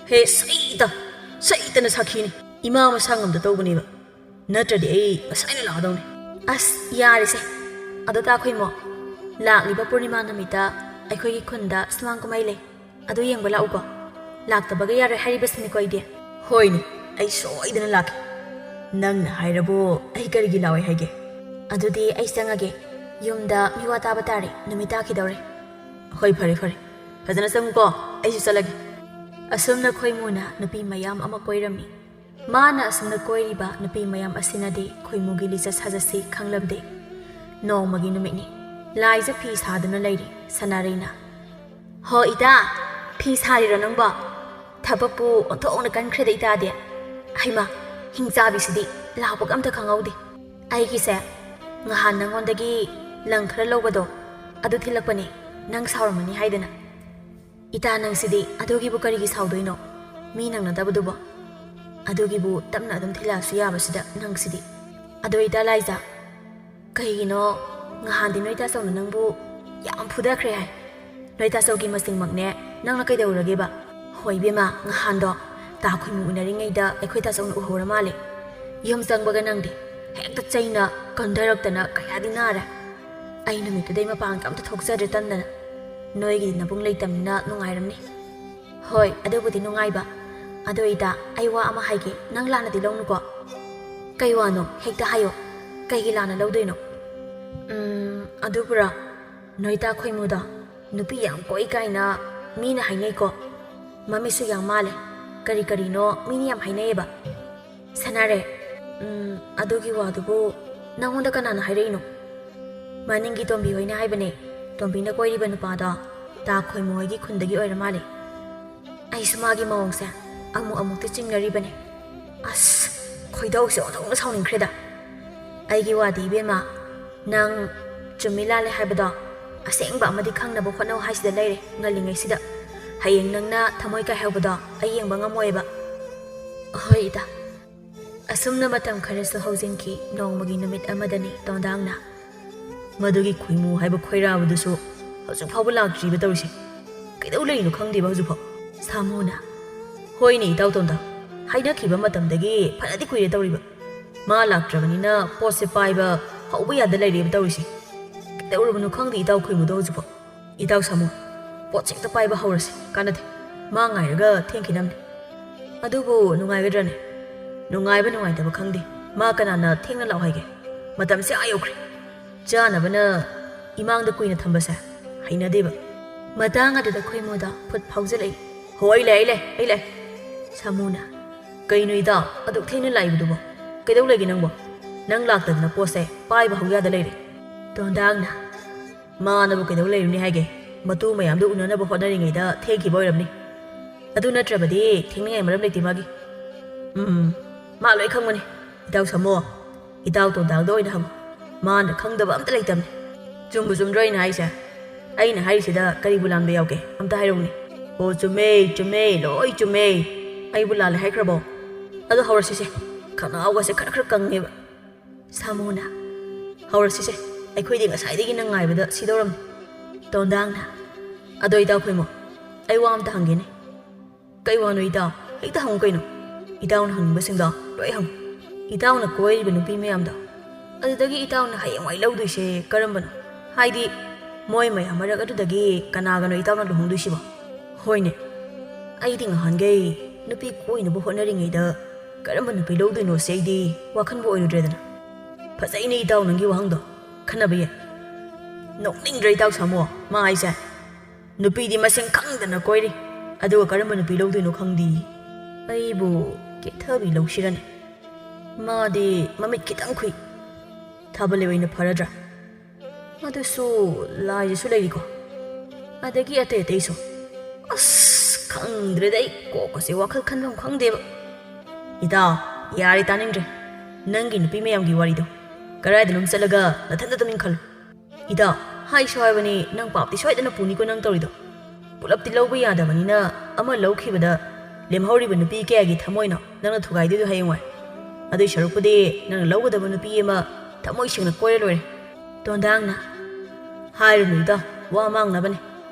ꯍꯦ ꯁꯩꯇꯅ ꯁꯥꯈꯤꯅꯤ ꯏꯃꯥ ꯃꯁꯥ ꯉꯝꯗ ꯇꯧꯕꯅꯦꯕ ꯅꯠꯇ꯭ꯔꯗꯤ ꯑꯩ ꯉꯁꯥꯏꯅ ꯂꯥꯛꯑꯗꯧꯅꯤ ꯑꯁ ꯌꯥꯔꯦꯁꯦ ꯑꯗꯣ ꯇꯥ ꯈꯣꯏꯃꯨ ꯂꯥꯛꯂꯤꯕ ꯄꯨꯔꯅꯤꯃꯥ ꯅꯨꯃꯤꯠꯇ ꯑꯩꯈꯣꯏꯒꯤ ꯈꯨꯟꯗ ꯁꯨꯃꯥꯡ ꯀꯨꯝꯍꯩ ꯂꯩ ꯑꯗꯨ ꯌꯦꯡꯕ ꯂꯥꯛꯎꯀꯣ ꯂꯥꯛꯇꯕꯒ ꯌꯥꯔꯣꯏ ꯍꯥꯏꯔꯤꯕꯁꯤꯅꯤꯀോ ꯑꯩꯗꯤ ꯍꯣꯏꯅꯦ ꯑꯩ ꯁꯣꯏꯗꯅ ꯂꯥꯛꯀꯦ ꯅꯪꯅ ꯍꯥꯏꯔꯕꯣ ꯑꯩ ꯀꯔꯤꯒꯤ ꯂꯥꯛꯑꯣꯏ ꯍꯥꯏꯒꯦ ꯑꯗꯨꯗꯤ ꯑꯩ ꯆꯪꯉꯒꯦ ꯌꯨꯝꯗ ꯃꯤꯋꯥ ꯇꯥꯕ ꯇꯥꯔꯦ ꯅꯨꯃꯤꯠ ꯇꯥꯈꯤꯗꯧꯔꯦ ꯍꯣꯏ ꯐꯔꯦ ꯐꯖꯅ ꯆꯪꯉꯨꯀꯣ ꯑꯩꯁꯨ ꯆꯠꯂꯒꯦ ꯑꯁꯨꯝꯅ ꯈꯣꯏꯃꯨꯅ ꯅꯨꯄꯤ ꯃꯌꯥꯝ ꯑꯃ ꯀꯣꯏꯔꯝꯃꯤ ꯃꯥꯅ ꯑꯁꯨꯝꯅ ꯀꯣꯏꯔꯤꯕ ꯅꯨꯄꯤ ꯃꯌꯥꯝ ꯑꯁꯤꯅꯗꯤ ꯈꯣꯏꯃꯨꯒꯤ ꯂꯤꯆꯠ ꯁꯥꯖꯠꯁꯤ ꯈꯪꯂꯝꯗꯦ ꯅꯣꯡꯃꯒꯤ ꯅꯨꯃꯤꯠꯅꯤ ꯂꯥꯏꯖ ꯐꯤ ꯁꯥꯗꯨꯅ ꯂꯩꯔꯤ ꯁꯅꯥꯔꯩꯅ ꯍꯣ ꯏꯇꯥ ꯐꯤ ꯁꯥꯔꯤꯔꯣ ꯅꯪꯕꯣ ꯊꯕꯛꯄꯨ ꯑꯣꯟꯊꯣꯛꯅ ꯀꯟꯈ꯭ꯔꯦꯗ ꯏꯇꯥꯗꯤ ꯍꯩꯃꯥ ꯍꯤꯡꯆꯥꯕꯤꯁꯤꯗꯤ ꯂꯥꯛꯄꯒ ꯑꯝꯇ ꯈꯪꯍꯧꯗꯦ ꯑꯩꯒꯤꯁꯦ ꯉꯍꯥꯟ ꯅꯪꯉꯣꯟꯗꯒꯤ ꯂꯪ ꯈꯔ ꯂꯧꯕꯗꯣ ꯑꯗꯨ ꯊꯤꯜꯂꯛꯄꯅꯦ ꯅꯪ ꯁꯥꯎꯔꯝꯃꯅꯤ ꯍꯥꯏꯗꯅ ꯏꯇꯥ ꯅꯪꯁꯤꯗꯤ ꯑꯗꯨꯒꯤꯕꯨ ꯀꯔꯤꯒꯤ ꯁꯥꯎꯗꯣꯏꯅꯣ ꯃꯤ ꯅꯪꯅꯗꯕꯗꯨꯕꯣ ꯑꯗꯨꯒꯤꯕꯨ ꯇꯞꯅ ꯑꯗꯨꯝ ꯊꯤꯜꯂꯛꯑꯁꯨ ꯌꯥꯕꯁꯤꯗ ꯅꯪꯁꯤꯗꯤ ꯑꯗꯣ ꯏꯇꯥ ꯂꯥꯏꯖ ꯀꯩꯒꯤꯅꯣ ꯉꯍꯥꯟꯗꯤ ꯅꯣꯏ ꯇꯥꯆꯧꯅ ꯅꯪꯕꯨ ꯌꯥꯝ ꯐꯨꯗꯈ꯭ꯔꯦ ꯍꯥꯏ ꯅꯣꯏ ꯇꯥꯆꯧꯒꯤ ꯃꯆꯤꯡꯃꯛꯅꯦ ꯅꯪꯅ ꯀꯩꯗꯧꯔꯒꯦꯕ ꯍꯣꯏ ꯏꯕꯦꯝꯃ ꯉꯍꯥꯟꯗꯣ ꯇꯥ ꯈꯣꯏꯃꯨ ꯎꯅꯔꯤꯉꯩꯗ ꯑꯩꯈꯣꯏ ꯇꯥꯆꯧꯅ ꯎꯍꯧꯔ ꯃꯥꯜꯂꯦ ꯌꯨꯝ ꯆꯪꯕꯒ ꯅꯪꯗꯤ ꯍꯦꯛꯇ ꯆꯩꯅ ꯀꯟꯊꯔꯛꯇꯅ ꯀꯌꯥꯗꯤ ꯅꯥꯔꯦ ꯑꯩ ꯅꯨꯃꯤꯠꯇꯨꯗꯩ ꯃꯄꯥꯟꯒ ꯑꯝꯇ ꯊꯣꯛꯆꯗ꯭ꯔꯦ ꯇꯟꯗꯅ ꯅꯣꯏꯒꯤꯗꯤ ꯅꯕꯨꯡ ꯂꯩꯇꯝꯅꯤꯅ ꯅꯨꯡꯉꯥꯏꯔꯝꯅꯤ ꯍꯣꯏ ꯑꯗꯨꯕꯨꯗꯤ ꯅꯨꯡꯉꯥꯏꯕ ꯑꯗꯣ ꯏꯇꯥ ꯑꯩ ꯋꯥ ꯑꯃ ꯍꯥꯏꯒꯦ ꯅꯪ ꯂꯥꯟꯅꯗꯤ ꯂꯧꯅꯨꯀꯣ ꯀꯩ ꯋꯥꯅꯣ ꯍꯦꯛꯇ ꯍꯥꯏꯌꯣ ꯀꯩꯒꯤ ꯂꯥꯟꯅ ꯂꯧꯗꯣꯏꯅꯣ ꯑꯗꯨꯕꯨꯔꯥ ꯅꯣꯏ ꯇꯥ ꯈꯣꯏꯃꯨꯗꯣ ꯅꯨꯄꯤ ꯌꯥꯝ ꯀꯣꯏ ꯀꯥꯏꯅ ꯃꯤꯅ ꯍꯥꯏꯅꯩꯀꯣ ꯃꯃꯤꯠꯁꯨ ꯌꯥꯝ ꯃꯥꯜꯂꯦ ꯀꯔꯤꯅꯣ ꯃꯤꯅ ꯌꯥꯝ ꯍꯥꯏꯅꯩꯌꯦꯕ ꯁꯅꯥꯔꯦ ꯑꯗꯨꯒꯤ ꯋꯥꯗꯨꯕꯨ ꯅꯪꯉꯣꯟꯗ ꯀꯅꯥꯅ ꯍꯥꯏꯔꯛꯏꯅꯣ ꯃꯅꯤꯡꯒꯤ ꯇꯣꯝꯕꯤ ꯍꯣꯏꯅ ꯍꯥꯏꯕꯅꯦ ꯇꯣꯝꯕꯤꯅ ꯀꯣꯏꯔꯤꯕ ꯅꯨꯄꯥꯗꯣ ꯇꯥ ꯈꯣꯏꯃꯨ ꯍꯣꯏꯒꯤ ꯈꯨꯟꯗꯒꯤ ꯑꯣꯏꯔ ꯃꯥꯜꯂꯦ ꯑꯩꯁꯨ ꯃꯥꯒꯤ ꯃꯑꯣꯡꯁꯦ ꯑꯃꯨꯛꯇꯤ ꯆꯤꯡꯅꯔꯤꯕꯅꯦ ꯑꯁ ꯈꯣꯏꯗꯧꯁꯦ ꯑꯣꯟꯊꯣꯛꯅ ꯁꯥꯎꯅꯤꯡꯈ꯭ꯔꯦꯗ ꯑꯩꯒꯤ ꯋꯥꯗꯤ ꯏꯕꯦꯝꯃ ꯅꯪ ꯆꯨꯝꯃꯤ ꯂꯥꯜꯂꯦ ꯍꯥꯏꯕꯗꯣ ꯑꯁꯦꯡꯕ ꯑꯃꯗꯤ ꯈꯪꯅꯕ ꯍꯣꯠꯅꯧ ꯍꯥꯏꯁꯤꯗ ꯂꯩꯔꯦ ꯉꯜꯂꯤꯉꯩꯁꯤꯗ ꯍꯌꯦꯡ ꯅꯪꯅ ꯊꯃꯣꯏ ꯀꯥꯏꯍꯧꯕꯗꯣ ꯑꯩ ꯌꯦꯡꯕ ꯉꯝꯃꯣꯏꯕ ꯍꯣꯏ ꯏꯇꯥ ꯑꯁꯨꯝꯅ ꯃꯇꯝ ꯈꯔꯁꯨ ꯍꯧꯖꯤꯟꯈꯤ ꯅꯣꯡꯃꯒꯤ ꯅꯨꯃꯤꯠ ꯑꯃꯗꯅꯤ ꯇꯣꯟꯗꯥꯡꯅ ꯃꯗꯨꯒꯤ ꯈꯨꯏꯃꯨ ꯍꯥꯏꯕ ꯈꯣꯏꯔꯥꯕꯗꯨꯁꯨ ꯍꯧꯖꯤꯛ ꯐꯥꯎꯕ ꯂꯥꯛꯇ꯭ꯔꯤꯕ ꯇꯧꯔꯤꯁꯦ ꯀꯩꯗꯧ ꯂꯩꯔꯤꯅꯣ ꯈꯪꯗꯦꯕ ꯍꯧꯖꯤꯛꯐꯥꯎ ꯁꯥꯃꯨꯅ ꯍꯣꯏꯅꯦ ꯏꯇꯥꯎ ꯇꯣꯟꯗꯥ ꯍꯥꯏꯅꯈꯤꯕ ꯃꯇꯝꯗꯒꯤ ꯐꯅꯗꯤ ꯀꯨꯏꯔꯦ ꯇꯧꯔꯤꯕ ꯃꯥ ꯂꯥꯛꯇ꯭ꯔꯕꯅꯤꯅ ꯄꯣꯠꯁꯦ ꯄꯥꯏꯕ ꯍꯧꯕ ꯌꯥꯗ ꯂꯩꯔꯦꯕ ꯇꯧꯔꯤꯁꯦ ꯀꯩꯗꯧꯔꯕꯅꯣ ꯈꯪꯗꯦ ꯏꯇꯥꯎ ꯈꯨꯏꯃꯨꯗꯣ ꯍꯧꯖꯤꯛꯐꯥꯎ ꯏꯇꯥꯎ ꯁꯥꯃꯨ ꯄꯣꯠꯁꯦ ꯍꯦꯛꯇ ꯄꯥꯏꯕ ꯍꯧꯔꯁꯤ ꯀꯥꯟꯅꯗꯦ ꯃꯥ ꯉꯥꯏꯔꯒ ꯊꯦꯡꯈꯤꯅꯕꯅꯤ ꯑꯗꯨꯕꯨ ꯅꯨꯡꯉꯥꯏꯒꯗ꯭ꯔꯅꯦ ꯅꯨꯡꯉꯥꯏꯕ ꯅꯨꯡꯉꯥꯏꯇꯕ ꯈꯪꯗꯦ ꯃꯥ ꯀꯅꯥꯅ ꯊꯦꯡꯅ ꯂꯥꯛꯑꯣ ꯍꯥꯏꯒꯦ ꯃꯇꯝꯁꯦ ꯌꯧꯈ꯭ꯔꯦ ꯆꯥꯅꯕꯅ ꯏꯃꯥꯡꯗ ꯀꯨꯏꯅ ꯊꯝꯕꯁꯦ ꯍꯩꯅꯗꯦꯕ ꯃꯇꯥꯡ ꯑꯗꯨꯗ ꯈꯨꯏꯃꯨꯗ ꯐꯨꯠ ꯐꯥꯎꯖꯤꯜꯂꯛꯏ ꯍꯣ ꯑꯩ ꯂꯩ ꯁꯥꯃꯨꯅ ꯀꯩꯅꯣ ꯏꯇꯥꯎ ꯑꯗꯨꯛ ꯊꯦꯡꯅ ꯂꯥꯛꯏꯕꯗꯨꯕꯣ ꯀꯩꯗꯧ ꯂꯩꯒꯦ ꯅꯪꯕꯣ ꯅꯪ ꯂꯥꯛꯇꯗꯅ ꯄꯣꯠꯁꯦ ꯄꯥꯏꯕ ꯍꯧ ꯌꯥꯗ ꯂꯩꯔꯦ ꯇꯣꯟꯗꯥꯡꯅ ꯃꯥꯅꯕꯨ ꯀꯩꯗꯧ ꯂꯩꯔꯨꯅꯤ ꯍꯥꯏꯒꯦ ꯃꯇꯨ ꯃꯌꯥꯝꯗꯨ ꯎꯅꯅꯕ ꯍꯣꯠꯅꯔꯤꯉꯩꯗ ꯊꯦꯡꯈꯤꯕ ꯑꯣꯏꯔꯝꯅꯤ ꯑꯗꯨ ꯅꯠꯇ꯭ꯔꯕꯗꯤ ꯊꯦꯡꯅꯤꯡꯉꯥꯏ ꯃꯔꯝ ꯂꯩꯇꯦ ꯃꯥꯒꯤ ꯃꯥ ꯂꯣꯏ ꯈꯪꯕꯅꯤ ꯏꯇꯥꯎ ꯁꯥꯃꯨ ꯏꯇꯥꯎ ꯇꯣꯟꯗꯥꯡꯗ ꯑꯣꯏꯅ ꯍꯪꯉꯨ ꯃꯥꯅ ꯈꯪꯗꯕ ꯑꯝꯇ ꯂꯩꯇꯕꯅꯤ ꯆꯨꯝꯕꯨ ꯆꯨꯝꯗ꯭ꯔꯣ ꯑꯩꯅ ꯍꯥꯏꯁꯦ ꯑꯩꯅ ꯍꯥꯏꯔꯤꯁꯤꯗ ꯀꯔꯤꯕꯨ ꯂꯥꯟꯕ ꯌꯥꯎꯒꯦ ꯑꯝꯇ ꯍꯥꯏꯔꯧꯅꯦ ꯑꯣ ꯆꯨꯝꯃꯦ ꯂꯣꯏ ꯆꯨꯝꯃꯦ ꯑꯩꯕꯨ ꯂꯥꯜꯂꯦ ꯍꯥꯏꯈ꯭ꯔꯕꯣ ꯑꯗꯨ ꯍꯧꯔꯁꯤꯁꯦ ꯈꯅꯥꯎꯒꯁꯦ ꯈꯔ ꯀꯪꯉꯦꯕ ꯁꯥꯃꯨꯅ ꯍꯧꯔꯁꯤꯁꯦ ꯑꯩꯈꯣꯏꯗꯤ ꯉꯁꯥꯏꯗꯒꯤ ꯅꯪ ꯉꯥꯏꯕꯗ ꯁꯤꯗꯧꯔꯝꯅꯤ ꯇꯣꯟꯗꯥꯡꯅ ꯑꯗꯣ ꯏꯇꯥꯎ ꯈꯨꯏꯃꯨ ꯑꯩ ꯋꯥ ꯑꯝꯇ ꯍꯪꯒꯦꯅꯦ ꯀꯩ ꯋꯥꯅꯣ ꯏꯇꯥꯎ ꯍꯦꯛꯇ ꯍꯪꯉꯨ ꯀꯩꯅꯣ ꯏꯇꯥꯎꯅ ꯍꯪꯅꯤꯡꯕꯁꯤꯡꯗꯣ ꯂꯣꯏ ꯍꯪꯉꯨ ꯏꯇꯥꯎꯅ ꯀꯣꯏꯔꯤꯕ ꯅꯨꯄꯤ ꯃꯌꯥꯝꯗꯣ ꯑꯗꯨꯗꯒꯤ ꯏꯇꯥꯎꯅ ꯍꯌꯦꯡꯋꯥꯏ ꯂꯧꯗꯣꯏꯁꯦ ꯀꯔꯝꯕꯅꯣ ꯍꯥꯏꯗꯤ ꯃꯣꯏ ꯃꯌꯥꯝ ꯃꯔꯛ ꯑꯗꯨꯗꯒꯤ ꯀꯅꯥꯒꯅꯣ ꯏꯇꯥꯎꯅ ꯂꯨꯍꯣꯡꯗꯣꯏꯁꯤꯕꯣ ꯍꯣꯏꯅꯦ ꯑꯩꯗꯤ ꯉꯍꯥꯟꯈꯩ ꯅꯨꯄꯤ ꯀꯣꯏꯅꯕ ꯍꯣꯠꯅꯔꯤꯉꯩꯗ ꯀꯔꯝꯕ ꯅꯨꯄꯤ ꯂꯧꯗꯣꯏꯅꯣꯁꯦ ꯑꯩꯗꯤ ꯋꯥꯈꯟꯕꯨ ꯑꯣꯏꯔꯨꯗ꯭ꯔꯦꯗꯅ ꯐꯖꯩꯅꯦ ꯏꯇꯥꯎ ꯅꯪꯒꯤ ꯋꯥꯍꯪꯗꯣ ꯈꯟꯅꯕ ꯌꯥꯏ ꯅꯣꯛꯅꯤꯡꯗ꯭ꯔꯦ ꯏꯇꯥꯎ ꯁꯥꯃꯨ ꯃꯥ ꯍꯥꯏꯁꯦ ꯅꯨꯄꯤꯗꯤ ꯃꯁꯤꯡ ꯈꯪꯗꯅ ꯀꯣꯏꯔꯤ ꯑꯗꯨꯒ ꯀꯔꯝꯕ ꯅꯨꯄꯤ ꯂꯧꯗꯣꯏꯅꯣ ꯈꯪꯗꯤ ꯑꯩꯕꯨ ꯀꯦꯊꯕꯤ ꯂꯧꯁꯤꯔꯅꯦ ꯃꯥꯗꯤ ꯃꯃꯤꯠ ꯈꯤꯇꯪ ꯈꯨꯏ ꯊꯥꯕꯜ ꯑꯣꯏꯅ ꯐꯔꯗ꯭ꯔꯥ ꯑꯗꯨꯁꯨ ꯂꯥꯏꯁꯨ ꯂꯩꯔꯤꯀꯣ ꯑꯗꯒꯤ ꯑꯇꯩꯁꯨ ꯑꯁ ꯈꯪꯗ꯭ꯔꯦꯗ ꯑꯩ ꯀꯣꯛꯀꯁꯦ ꯋꯥꯈꯜ ꯈꯟꯐꯝ ꯈꯪꯗꯦꯕ ꯏꯇꯥꯎ ꯌꯥꯔꯦ ꯇꯥꯅꯤꯡꯗ꯭ꯔꯦ ꯅꯪꯒꯤ ꯅꯨꯄꯤ ꯃꯌꯥꯝꯒꯤ ꯋꯥꯔꯤꯗꯣ ꯀꯔꯥꯏꯗꯅꯣꯝ ꯆꯠꯂꯒ ꯅꯊꯟꯗ ꯇꯨꯃꯤꯟ ꯈꯜꯂꯨ ꯏꯇꯥꯎ ꯍꯥꯏꯁꯨ ꯍꯥꯏꯕꯅꯤ ꯅꯪ ꯄꯥꯞꯇꯤ ꯁꯣꯏꯗꯅ ꯄꯨꯅꯤꯀꯣ ꯅꯪ ꯇꯧꯔꯤꯗꯣ ꯄꯨꯂꯞꯇꯤ ꯂꯧꯕ ꯌꯥꯗꯕꯅꯤꯅ ꯑꯃ ꯂꯧꯈꯤꯕꯗ ꯂꯦꯝꯍꯧꯔꯤꯕ ꯅꯨꯄꯤ ꯀꯌꯥꯒꯤ ꯊꯃꯣꯏꯅꯣ ꯅꯪꯅ ꯊꯨꯒꯥꯏꯗꯣꯏꯗꯣ ꯍꯌꯦꯡꯋꯥꯏ ꯑꯗꯨꯏ ꯁꯔꯨꯛꯄꯨꯗꯤ ꯅꯪꯅ ꯂꯧꯒꯗꯕ ꯅꯨꯄꯤ ꯑꯃ ꯊꯃꯣꯏ ꯁꯦꯡꯅ ꯀꯣꯏꯔ ꯂꯣꯏꯔꯦ ꯇꯣꯟꯗꯥꯡꯅ ꯍꯥꯏꯔꯨꯅꯨ ꯏꯇꯥꯎ ꯋꯥ ꯃꯥꯡꯅꯕꯅꯤ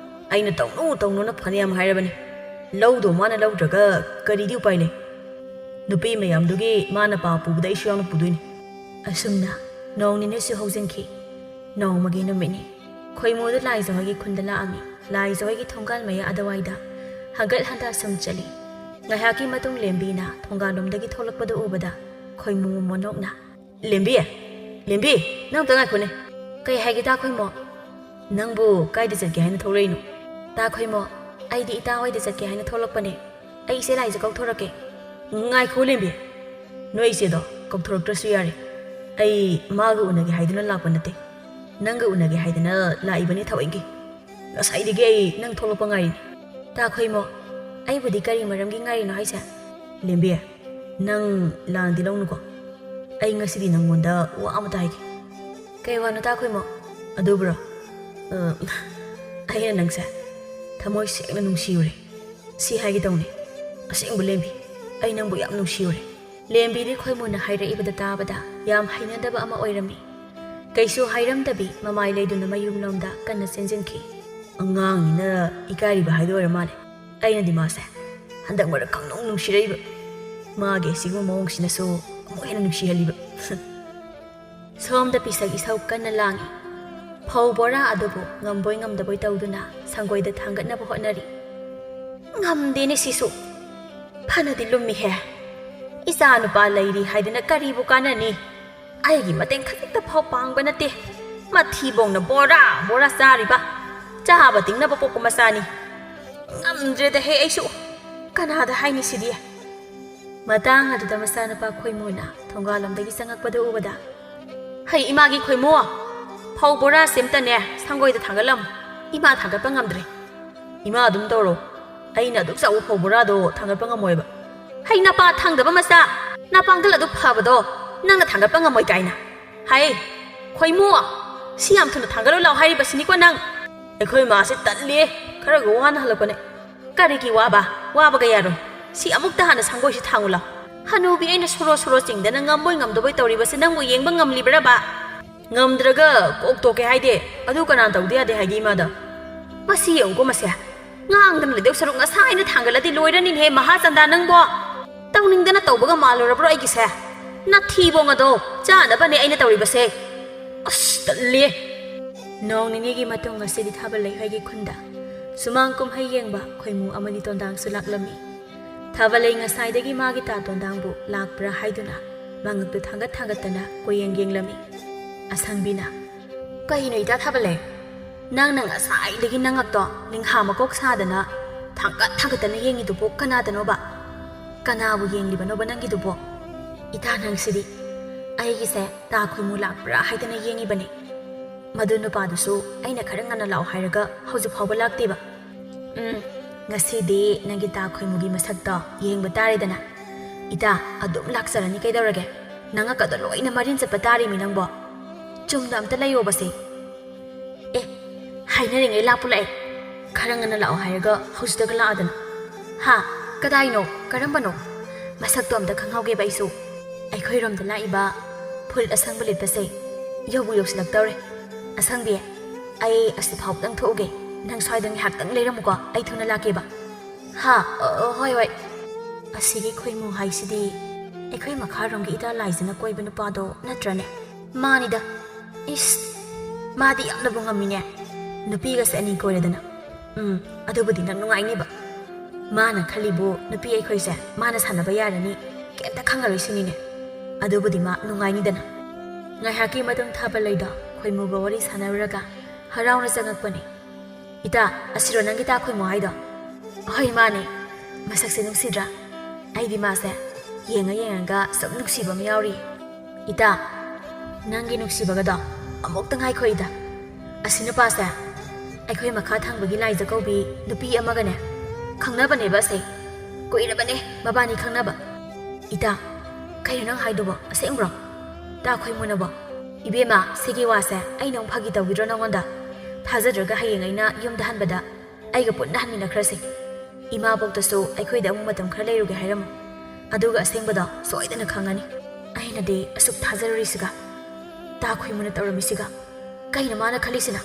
ꯑꯩꯅ ꯇꯧꯅꯨꯅ ꯐꯅꯌꯥꯝ ꯍꯥꯏꯔꯕꯅꯤ ꯂꯧꯗꯣ ꯃꯥꯅ ꯂꯧꯗ꯭ꯔꯒ ꯀꯔꯤꯗꯤ ꯎꯄꯥꯏ ꯂꯩ ꯅꯨꯄꯤ ꯃꯌꯥꯝꯗꯨꯒꯤ ꯃꯥꯅ ꯄꯥ ꯄꯨꯕꯗ ꯑꯩꯁꯨ ꯌꯥꯎꯅ ꯄꯨꯗꯣꯏꯅꯤ ꯑꯁꯨꯝꯅ ꯅꯣꯡ ꯅꯤꯅꯤꯁꯨ ꯍꯧꯖꯤꯟꯈꯤ ꯅꯣꯡꯃꯒꯤ ꯅꯨꯃꯤꯠꯅꯤ ꯈꯣꯏꯃꯨꯗ ꯂꯥꯏꯖꯍꯣꯏꯒꯤ ꯈꯨꯟꯗ ꯂꯥꯛꯑꯝꯃꯤ ꯂꯥꯏꯖꯍꯣꯏꯒꯤ ꯊꯣꯡꯒꯥꯜ ꯃꯌꯥ ꯑꯗꯨꯋꯥꯏꯗ ꯍꯪꯒꯠ ꯍꯟꯗꯥ ꯁꯨꯝ ꯆꯠꯂꯤ ꯉꯥꯏꯍꯥꯛꯀꯤ ꯃꯇꯨꯡ ꯂꯦꯝꯕꯤꯅ ꯊꯣꯡꯒꯥꯜꯂꯣꯝꯗꯒꯤ ꯊꯣꯛꯂꯛꯄꯗꯨ ꯎꯕꯗ ꯈꯣꯏꯃꯨ ꯃꯣꯅꯣꯛꯅ ꯂꯦꯝꯕꯤ ꯅꯪ ꯑꯝꯇ ꯉꯥꯏꯈꯣꯅꯦ ꯀꯩ ꯍꯥꯏꯒꯦ ꯇꯥ ꯈꯣꯏꯃꯣ ꯅꯪꯕꯨ ꯀꯥꯏꯗ ꯆꯠꯀꯦ ꯍꯥꯏꯅ ꯊꯣꯛꯂꯛꯏꯅꯣ ꯇꯥ ꯈꯣꯏꯃꯣ ꯑꯩꯗꯤ ꯏꯇꯥ ꯍꯣꯏꯗ ꯆꯠꯀꯦ ꯍꯥꯏꯅ ꯊꯣꯛꯂꯛꯄꯅꯦ ꯑꯩ ꯏꯆꯦ ꯂꯥꯏꯖ ꯀꯧꯊꯣꯔꯛꯀꯦ ꯉꯥꯏꯈꯣ ꯂꯦꯝꯕꯤ ꯅꯣꯏ ꯏꯆꯦꯗꯣ ꯀꯧꯊꯣꯔꯛꯇ꯭ꯔꯁꯨ ꯌꯥꯔꯦ ꯑꯩ ꯃꯥꯒ ꯎꯅꯒꯦ ꯍꯥꯏꯗꯨꯅ ꯂꯥꯛꯄ ꯅꯠꯇꯦ ꯅꯪꯒ ꯎꯅꯒꯦ ꯍꯥꯏꯗꯅ ꯂꯥꯛꯏꯕꯅꯤ ꯊꯋꯣꯏꯒꯤ ꯉꯁꯥꯏꯗꯒꯤ ꯑꯩ ꯅꯪ ꯊꯣꯛꯂꯛꯄ ꯉꯥꯏꯔꯤꯅꯤ ꯇꯥ ꯈꯣꯏꯃꯣ ꯑꯩꯕꯨꯗꯤ ꯀꯔꯤ ꯃꯔꯝꯒꯤ ꯉꯥꯏꯔꯤꯅꯣ ꯍꯥꯏꯁꯦ ꯂꯦꯝꯕꯤ ꯅꯪ ꯂꯥꯟꯅꯗꯤ ꯂꯧꯅꯨꯀꯣ ꯑꯩ ꯉꯁꯤꯗꯤ ꯅꯪꯉꯣꯟꯗ ꯋꯥ ꯑꯃꯇ ꯍꯥꯏꯒꯦ ꯀꯩ ꯋꯥꯅꯣ ꯇꯥ ꯈꯣꯏꯃꯣ ꯑꯗꯨꯕꯨꯔꯣ ꯑꯩꯅ ꯅꯪꯁꯦ ꯊꯃꯣꯏ ꯁꯦꯡꯅ ꯅꯨꯡꯁꯤꯌꯨꯔꯦ ꯁꯤ ꯍꯥꯏꯒꯦ ꯇꯧꯅꯤ ꯑꯁꯦꯡꯕ ꯂꯦꯝꯕꯤ ꯑꯩ ꯅꯪꯕꯨ ꯌꯥꯝ ꯅꯨꯡꯁꯤꯌꯨꯔꯦ ꯂꯦꯝꯕꯤꯗꯤ ꯈꯣꯏꯃꯨꯅ ꯍꯥꯏꯔꯛꯏꯕꯗ ꯇꯥꯕꯗ ꯌꯥꯝ ꯍꯩꯅꯗꯕ ꯑꯃ ꯑꯣꯏꯔꯝꯃꯤ ꯀꯩꯁꯨ ꯍꯥꯏꯔꯝꯗꯕꯤ ꯃꯃꯥꯏ ꯂꯩꯗꯨꯅ ꯃꯌꯨꯝꯂꯣꯝꯗ ꯀꯟꯅ ꯆꯦꯟꯖꯤꯟꯈꯤ ꯑꯉꯥꯡꯅꯤꯅ ꯏꯀꯥꯏꯔꯤꯕ ꯍꯥꯏꯗꯣ ꯑꯣꯏꯔ ꯃꯥꯜꯂꯦ ꯑꯩꯅꯗꯤ ꯃꯥꯁꯦ ꯍꯟꯗꯛ ꯃꯔꯛ ꯈꯪꯅꯨꯡ ꯅꯨꯡꯁꯤꯔꯛꯏꯕ ꯃꯥꯒꯤ ꯑꯁꯤꯒꯨꯝꯕ ꯃꯑꯣꯡꯁꯤꯅꯁꯨ ꯑꯃꯨꯛ ꯍꯦꯟꯅ ꯅꯨꯡꯁꯤꯍꯜꯂꯤꯕ ꯁꯣꯝꯗ ꯄꯤꯁꯛ ꯏꯁꯧ ꯀꯟꯅ ꯂꯥꯡꯉꯤ ꯐꯧ ꯕꯣꯔꯥ ꯑꯗꯨꯕꯨ ꯉꯝꯕꯣꯏ ꯉꯝꯗꯕꯣꯏ ꯇꯧꯗꯨꯅ ꯁꯪꯒꯣꯏꯗ ꯊꯥꯡꯒꯠꯅꯕ ꯍꯣꯠꯅꯔꯤ ꯉꯝꯗꯦꯅꯦ ꯁꯤꯁꯨ ꯐꯅꯗꯤ ꯂꯨꯝꯃꯤꯍꯦ ꯏꯆꯥ ꯅꯨꯄꯥ ꯂꯩꯔꯤ ꯍꯥꯏꯗꯅ ꯀꯔꯤꯕꯨ ꯀꯥꯟꯅꯅꯤ ꯑꯩꯒꯤ ꯃꯇꯦꯡ ꯈꯖꯤꯛꯇ ꯐꯥꯎ ꯄꯥꯡꯕ ꯅꯠꯇꯦ ꯃꯊꯤꯕꯣꯡꯅ ꯕꯣꯔꯥ ꯆꯥꯔꯤꯕ ꯆꯥꯕ ꯇꯤꯡꯅꯕ ꯄꯣꯛꯄ ꯃꯆꯥꯅꯤ ꯉꯝꯗ꯭ꯔꯦꯗꯍꯦ ꯑꯩꯁꯨ ꯀꯅꯥꯗ ꯍꯥꯏꯅꯤ ꯁꯤꯗꯤ ꯃꯇꯥꯡ ꯑꯗꯨꯗ ꯃꯆꯥꯅꯨꯄꯥ ꯈꯣꯏꯃꯨꯅ ꯊꯣꯡꯒꯥꯜꯂꯣꯝꯗꯒꯤ ꯆꯪꯉꯛꯄꯗꯨ ꯎꯕꯗ ꯍꯩ ꯏꯃꯥꯒꯤ ꯈꯣꯏꯃꯨ ꯐꯧ ꯕꯣꯔꯥ ꯁꯤꯝꯇꯅꯦ ꯁꯪꯒꯣꯏꯗ ꯊꯥꯡꯒꯠꯂꯝꯃꯨ ꯏꯃꯥ ꯊꯥꯡꯒꯠꯄ ꯉꯝꯗ꯭ꯔꯦ ꯏꯃꯥ ꯑꯗꯨꯝ ꯇꯧꯔꯣ ꯑꯩꯅ ꯑꯗꯨꯛ ꯆꯥꯎꯕ ꯐꯧ ꯕꯣꯔꯥꯗꯣ ꯊꯥꯡꯒꯠꯄ ꯉꯝꯃꯣꯏꯕ ꯍꯩ ꯅꯄꯥ ꯊꯥꯡꯗꯕ ꯃꯆꯥ ꯅꯄꯥꯡꯒꯜ ꯑꯗꯨ ꯐꯕꯗꯣ ꯅꯪꯅ ꯊꯥꯡꯒꯠꯄ ꯉꯝꯃꯣꯏ ꯀꯥꯏꯅ ꯍꯥꯏ ꯈꯣꯏꯃꯨ ꯁꯤ ꯌꯥꯝ ꯊꯨꯅ ꯊꯥꯡꯒꯠꯂꯨ ꯂꯥꯎ ꯍꯥꯏꯔꯤꯕꯁꯤꯅꯤꯀꯣ ꯅꯪ ꯑꯩꯈꯣꯏ ꯃꯥꯁꯦ ꯇꯜꯂꯦ ꯈꯔꯒ ꯋꯥꯅ ꯍꯜꯂꯛꯄꯅꯦ ꯀꯔꯤꯒꯤ ꯋꯥꯕꯒ ꯌꯥꯔꯣꯏ ꯁꯤ ꯑꯃꯨꯛꯇ ꯍꯥꯟꯅ ꯁꯪꯒꯣꯏꯁꯤ ꯊꯥꯡꯉꯨ ꯂꯥꯎ ꯍꯅꯨꯕꯤ ꯑꯩꯅ ꯁꯣꯔꯣ ꯆꯤꯡꯗꯅ ꯉꯝꯕꯣꯏ ꯉꯝꯗꯕꯣꯏ ꯇꯧꯔꯤꯕꯁꯦ ꯅꯪꯕꯨ ꯌꯦꯡꯕ ꯉꯝꯂꯤꯕ꯭ꯔꯕ ꯉꯝꯗ꯭ꯔꯒ ꯀꯣꯛ ꯇꯣꯛꯀꯦ ꯍꯥꯏꯗꯦ ꯑꯗꯨ ꯀꯅꯥ ꯇꯧꯗ ꯌꯥꯗꯦ ꯍꯥꯏꯒꯦ ꯏꯃꯥꯗ ꯃꯁꯤ ꯌꯦꯡꯉꯨꯀꯣ ꯃꯁꯦ ꯉꯥꯡꯗꯅ ꯂꯩꯗꯧ ꯁꯔꯨꯛ ꯉꯁꯥꯏꯅ ꯊꯥꯡꯒꯠꯂꯗꯤ ꯂꯣꯏꯔꯅꯤꯅꯦꯍꯦ ꯃꯍꯥꯆꯟꯗꯥ ꯅꯪꯕꯣ ꯇꯧꯅꯤꯡꯗꯅ ꯇꯧꯕꯒ ꯃꯥꯜꯂꯨꯔꯕ꯭ꯔꯣ ꯑꯩꯒꯤꯁꯦ ꯅꯥꯊꯤꯕꯣꯡ ꯑꯗꯣ ꯆꯥꯅꯕꯅꯦ ꯑꯩꯅ ꯇꯧꯔꯤꯕꯁꯦ ꯑꯁ ꯇꯜꯂꯦ ꯅꯣꯡ ꯅꯤꯅꯤꯒꯤ ꯃꯇꯨꯡ ꯉꯁꯤꯗꯤ ꯊꯥꯕꯜ ꯂꯩꯍꯣꯏꯒꯤ ꯈꯨꯟꯗ ꯁꯨꯃꯥꯡ ꯀꯨꯝꯍꯩ ꯌꯦꯡꯕ ꯈꯣꯏꯃꯨ ꯑꯃꯗꯤ ꯇꯣꯟꯗꯥꯡꯁꯨ ꯂꯥꯛꯂꯝꯃꯤ ꯊꯥꯕꯜꯂꯩ ꯉꯁꯥꯏꯗꯒꯤ ꯃꯥꯒꯤ ꯇꯥ ꯇꯣꯟꯗꯥꯡꯕꯨ ꯂꯥꯛꯄ꯭ꯔꯥ ꯍꯥꯏꯗꯨꯅ ꯃꯉꯛꯇꯨ ꯊꯥꯡꯒꯠꯇꯅ ꯀꯣꯌꯦꯡ ꯌꯦꯡꯂꯝꯃꯤ ꯑꯁꯪꯕꯤꯅ ꯀꯩꯅꯣ ꯏꯇꯥ ꯊꯥꯕꯜꯂꯩ ꯅꯪꯅ ꯉꯁꯥꯏꯗꯒꯤ ꯅꯉꯛꯇꯣ ꯅꯤꯡꯍꯥ ꯃꯀꯣꯛ ꯁꯥꯗꯅ ꯊꯥꯡꯒꯠꯇꯅ ꯌꯦꯡꯉꯤꯗꯨꯕꯣ ꯀꯅꯥꯗꯅꯣꯕ ꯀꯅꯥꯕꯨ ꯌꯦꯡꯂꯤꯕꯅꯣꯕ ꯅꯪꯒꯤꯗꯨꯕꯣ ꯏꯇꯥ ꯅꯪꯁꯤꯗꯤ ꯑꯩꯒꯤꯁꯦ ꯇꯥ ꯈꯣꯏꯃꯨ ꯂꯥꯛꯄ꯭ꯔꯥ ꯍꯥꯏꯗꯅ ꯌꯦꯡꯉꯤꯕꯅꯤ ꯃꯗꯨ ꯅꯨꯄꯥꯗꯨꯁꯨ ꯑꯩꯅ ꯈꯔ ꯉꯟꯅ ꯂꯥꯛꯑꯣ ꯍꯥꯏꯔꯒ ꯍꯧꯖꯤꯛ ꯐꯥꯎꯕ ꯂꯥꯛꯇꯦꯕ ꯉꯁꯤꯗꯤ ꯅꯪꯒꯤ ꯇꯥ ꯈꯣꯏꯃꯨꯒꯤ ꯃꯁꯛꯇꯣ ꯌꯦꯡꯕ ꯇꯥꯔꯦꯗꯅ ꯏꯇꯥ ꯑꯗꯨꯝ ꯂꯥꯛꯆꯔꯅꯤ ꯀꯩꯗꯧꯔꯒꯦ ꯅꯉꯛꯀꯗꯣ ꯂꯣꯏꯅ ꯃꯔꯤꯟ ꯆꯠꯄ ꯇꯥꯔꯤꯃꯤ ꯅꯪꯕꯣ ꯆꯨꯝꯅ ꯑꯝꯇ ꯂꯩꯌꯣꯕꯁꯦ ꯑꯦ ꯍꯥꯏꯅꯔꯤꯉꯩ ꯂꯥꯛꯄꯨ ꯂꯥꯛꯑꯦ ꯈꯔ ꯉꯟꯅ ꯂꯥꯛꯑꯣ ꯍꯥꯏꯔꯒ ꯍꯧꯖꯤꯛꯇꯒ ꯂꯥꯛꯑꯗꯅ ꯍꯥ ꯀꯗꯥꯏꯅꯣ ꯀꯔꯝꯕꯅꯣ ꯃꯁꯛꯇꯣ ꯑꯝꯇ ꯈꯪꯍꯧꯒꯦꯕ ꯑꯩꯁꯨ ꯑꯩꯈꯣꯏꯔꯣꯝꯗ ꯂꯥꯛꯏꯕ ꯐꯨꯜ ꯑꯁꯪꯕ ꯂꯤꯠꯄꯁꯦ ꯌꯧꯁꯤꯜꯂꯛꯇꯧꯔꯦ ꯑꯁꯪꯕꯤ ꯑꯩ ꯑꯁꯤ ꯐꯥꯎꯕꯗꯪ ꯊꯣꯛꯎꯒꯦ ꯅꯪ ꯁ꯭ꯋꯥꯏꯗ ꯉꯥꯏꯍꯥꯛꯇꯪ ꯂꯩꯔꯝꯃꯨꯀꯣ ꯑꯩ ꯊꯨꯅ ꯂꯥꯛꯀꯦꯕ ꯍꯥ ꯍꯣꯏ ꯑꯁꯤꯒꯤ ꯈꯣꯏꯃꯨ ꯍꯥꯏꯁꯤꯗꯤ ꯑꯩꯈꯣꯏ ꯃꯈꯥꯔꯣꯝꯒꯤ ꯏꯇꯥ ꯂꯥꯏꯖꯅ ꯀꯣꯏꯕ ꯅꯨꯄꯥꯗꯣ ꯅꯠꯇ꯭ꯔꯅꯦ ꯃꯥꯅꯤꯗ ꯏꯁ ꯃꯥꯗꯤ ꯌꯥꯝꯅꯕꯨ ꯉꯝꯃꯤꯅꯦ ꯅꯨꯄꯤꯒꯁꯦ ꯑꯅꯤ ꯀꯣꯏꯔꯗꯅ ꯑꯗꯨꯕꯨꯗꯤ ꯅꯪ ꯅꯨꯡꯉꯥꯏꯅꯤꯕ ꯃꯥꯅ ꯈꯜꯂꯤꯕꯨ ꯅꯨꯄꯤ ꯑꯩꯈꯣꯏꯁꯦ ꯃꯥꯅ ꯁꯥꯟꯅꯕ ꯌꯥꯔꯅꯤ ꯀꯩꯝꯇ ꯈꯪꯉꯔꯣꯏ ꯁꯤꯅꯤꯅꯦ ꯑꯗꯨꯕꯨꯗꯤ ꯃꯥ ꯅꯨꯡꯉꯥꯏꯅꯤꯗꯅ ꯉꯥꯏꯍꯥꯛꯀꯤ ꯃꯇꯨꯡ ꯊꯥꯕꯜꯂꯩꯗꯣ ꯈꯣꯏꯃꯨꯒ ꯋꯥꯔꯤ ꯁꯥꯟꯅꯔꯨꯔꯒ ꯍꯔꯥꯎꯅ ꯆꯪꯉꯛꯄꯅꯤ ꯏꯇꯥ ꯑꯁꯤꯔꯣ ꯅꯪꯒꯤ ꯇꯥ ꯈꯣꯏꯃꯨ ꯍꯥꯏꯗꯣ ꯍꯣꯏ ꯃꯥꯅꯦ ꯃꯁꯛꯁꯦ ꯅꯨꯡꯁꯤꯗ꯭ꯔꯥ ꯑꯩꯗꯤ ꯃꯥꯁꯦ ꯌꯦꯡꯉꯒ ꯁꯨꯝ ꯅꯨꯡꯁꯤꯕ ꯑꯃ ꯌꯥꯎꯔꯤ ꯏꯇꯥ ꯅꯪꯒꯤ ꯅꯨꯡꯁꯤꯕꯒꯗꯣ ꯑꯃꯨꯛꯇ ꯉꯥꯏꯈꯣ ꯏꯇꯥ ꯑꯁꯤ ꯅꯨꯄꯥꯁꯦ ꯑꯩꯈꯣꯏ ꯃꯈꯥ ꯊꯪꯕꯒꯤ ꯂꯥꯏꯖ ꯀꯧꯕꯤ ꯅꯨꯄꯤ ꯑꯃꯒꯅꯦ ꯈꯪꯅꯕꯅꯦꯕ ꯑꯁꯦ ꯀꯨꯏꯔꯕꯅꯦ ꯃꯕꯥꯅꯤ ꯈꯪꯅꯕ ꯏꯇꯥ ꯀꯩꯅꯣ ꯅꯪ ꯍꯥꯏꯗꯨꯕꯣ ꯑꯁꯦꯡꯕ꯭ꯔꯣ ꯇꯥ ꯈꯣꯏꯃꯨꯅꯕꯣ ꯏꯕꯦꯝꯃ ꯁꯤꯒꯤ ꯋꯥꯁꯦ ꯑꯩꯅ ꯑꯃꯨꯛ ꯐꯥꯒꯤ ꯇꯧꯒꯤꯗ꯭ꯔꯣ ꯅꯪꯉꯣꯟꯗ ꯊꯥꯖꯗ꯭ꯔꯒ ꯍꯌꯦꯡ ꯑꯩꯅ ꯌꯨꯝꯗ ꯍꯟꯕꯗ ꯑꯩꯒ ꯄꯨꯟꯅ ꯍꯟꯃꯤꯟꯅꯈ꯭ꯔꯁꯤ ꯏꯃꯥꯕꯣꯛꯇꯁꯨ ꯑꯩꯈꯣꯏꯗ ꯑꯃꯨꯛ ꯃꯇꯝ ꯈꯔ ꯂꯩꯔꯨꯒꯦ ꯍꯥꯏꯔꯝꯃꯨ ꯑꯗꯨꯒ ꯑꯁꯦꯡꯕꯗꯣ ꯁꯣꯏꯗꯅ ꯈꯪꯉꯅꯤ ꯑꯩꯅꯗꯤ ꯑꯁꯨꯛ ꯊꯥꯖꯔꯨꯔꯤꯁꯤꯒ ꯇꯥ ꯈꯣꯏꯃꯨꯅ ꯇꯧꯔꯝꯃꯤꯁꯤꯒ ꯀꯩꯅꯣ ꯃꯥꯅ ꯈꯜꯂꯤꯁꯤꯅ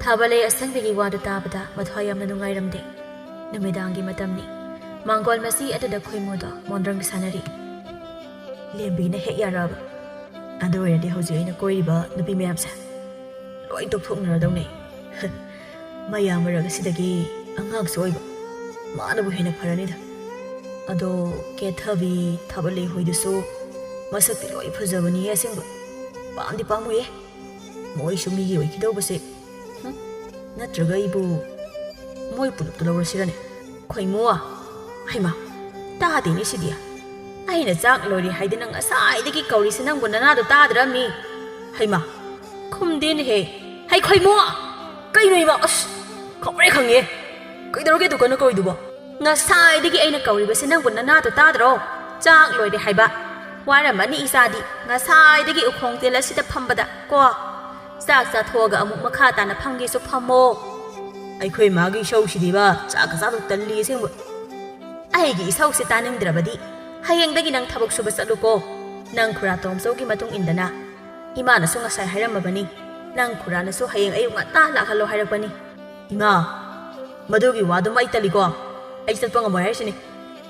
ꯊꯥꯕꯜꯂꯩ ꯑꯁꯪꯕꯤꯒꯤ ꯋꯥꯗꯨ ꯇꯥꯕꯗ ꯃꯊ꯭ꯋꯥꯏ ꯌꯥꯝꯅ ꯅꯨꯡꯉꯥꯏꯔꯝꯗꯦ ꯅꯨꯃꯤꯗꯥꯡꯒꯤ ꯃꯇꯝꯅꯤ ꯃꯥꯡꯒꯣꯜ ꯃꯁꯤ ꯑꯗꯨꯗ ꯈꯣꯏꯃꯨꯗꯣ ꯃꯣꯟꯗ꯭ꯔꯪ ꯁꯥꯟꯅꯔꯤ ꯂꯦꯝꯕꯤꯅ ꯍꯦꯛ ꯌꯥꯔꯛꯑꯕ ꯑꯗꯨ ꯑꯣꯏꯔꯗꯤ ꯍꯧꯖꯤꯛ ꯑꯩꯅ ꯀꯣꯏꯔꯤꯕ ꯅꯨꯄꯤ ꯃꯌꯥꯝꯁꯦ ꯂꯣꯏ ꯇꯣꯛꯊꯣꯛꯅꯔꯗꯧꯅꯦ ꯃꯌꯥꯝ ꯃꯔꯛ ꯑꯁꯤꯗꯒꯤ ꯑꯉꯥꯡꯁꯨ ꯑꯣꯏꯕ ꯃꯥꯅꯕꯨ ꯍꯦꯟꯅ ꯐꯔꯅꯤꯗ ꯑꯗꯣ ꯀꯦꯊꯕꯤ ꯊꯥꯕꯜꯂꯩ ꯍꯣꯏꯗꯨꯁꯨ ꯃꯁꯛꯇꯤ ꯂꯣꯏ ꯐꯖꯕꯅꯤ ꯑꯁꯦꯡꯕ ꯄꯥꯝꯗꯤ ꯄꯥꯝꯃꯨꯌꯦ ꯃꯣꯏꯁꯨ ꯃꯤꯒꯤ ꯑꯣꯏꯈꯤꯗꯧꯕꯁꯦ ꯅꯠꯇ꯭ꯔꯒ ꯑꯩꯕꯨ ꯃꯣꯏ ꯄꯨꯂꯞꯇꯨ ꯂꯧꯔꯁꯤꯔꯅꯦ ꯈꯣꯏꯃꯨ ꯍꯩꯃꯥ ꯇꯥꯗꯦꯅꯦ ꯁꯤꯗꯤ ꯑꯩꯅ ꯆꯥꯛ ꯂꯣꯏꯔꯦ ꯍꯥꯏꯗꯅ ꯉꯁꯥꯏꯗꯒꯤ ꯀꯧꯔꯤꯁꯤ ꯅꯪꯕꯨ ꯅꯅꯥꯗꯣ ꯇꯥꯗ꯭ꯔꯃꯤ ꯍꯩꯃꯥ ꯈꯨꯝꯗꯦꯅꯦꯍꯦ ꯍꯩ ꯈꯣꯏꯃꯨ ꯀꯩꯅꯣ ꯏꯃꯥ ꯑꯁ ꯈꯪꯉꯦ ꯀꯩꯗꯧꯔꯒꯦ ꯗꯨꯀꯥꯟꯅ ꯀꯧꯔꯤꯗꯨꯕꯣ ꯉꯁꯥꯏꯗꯒꯤ ꯑꯩꯅ ꯀꯧꯔꯤꯕꯁꯤ ꯅꯪꯕꯨ ꯅꯅꯥꯗꯣ ꯇꯥꯗ꯭ꯔꯣ ꯆꯥꯛ ꯂꯣꯏꯔꯦ ꯍꯥꯏꯕ ꯋꯥꯔꯝꯃꯅꯤ ꯏꯆꯥꯗꯤ ꯉꯁꯥꯏꯗꯒꯤ ꯎꯈꯣꯡ ꯇꯦꯜ ꯑꯁꯤꯗ ꯐꯝꯕꯗ ꯀꯣ ꯆꯥꯛ ꯆꯥꯊꯣꯛꯑꯒ ꯑꯃꯨꯛ ꯃꯈꯥ ꯇꯥꯅ ꯐꯝꯒꯦꯁꯨ ꯐꯝꯃꯣ ꯑꯩꯈꯣꯏ ꯃꯥꯒꯤ ꯏꯁꯧꯁꯤꯗꯤꯕ ꯆꯥꯛꯀ ꯆꯥꯗꯣꯛ ꯇꯜꯂꯤ ꯑꯁꯦꯡꯕ ꯑꯩꯒꯤ ꯏꯁꯧꯁꯤ ꯇꯥꯅꯤꯡꯗ꯭ꯔꯕꯗꯤ ꯍꯌꯦꯡꯗꯒꯤ ꯅꯪ ꯊꯕꯛ ꯁꯨꯕ ꯆꯠꯂꯨꯀꯣ ꯅꯪ ꯈꯨꯔꯥ ꯇꯣꯝꯆꯧꯒꯤ ꯃꯇꯨꯡ ꯏꯟꯗꯅ ꯏꯃꯥꯅꯁꯨ ꯉꯁꯥꯏ ꯍꯥꯏꯔꯝꯃꯕꯅꯤ ꯅꯪ ꯈꯨꯔꯥꯅꯁꯨ ꯍꯌꯦꯡ ꯑꯌꯨꯛ ꯉꯟꯇꯥ ꯂꯥꯛꯍꯜꯂꯣ ꯍꯥꯏꯔꯛꯄꯅꯤ ꯏꯃꯥ ꯃꯗꯨꯒꯤ ꯋꯥꯗꯨꯃ ꯑꯩ ꯇꯜꯂꯤꯀꯣ ꯑꯩ ꯆꯠꯄ ꯉꯝꯃꯣꯏ ꯍꯥꯏꯁꯤꯅꯤ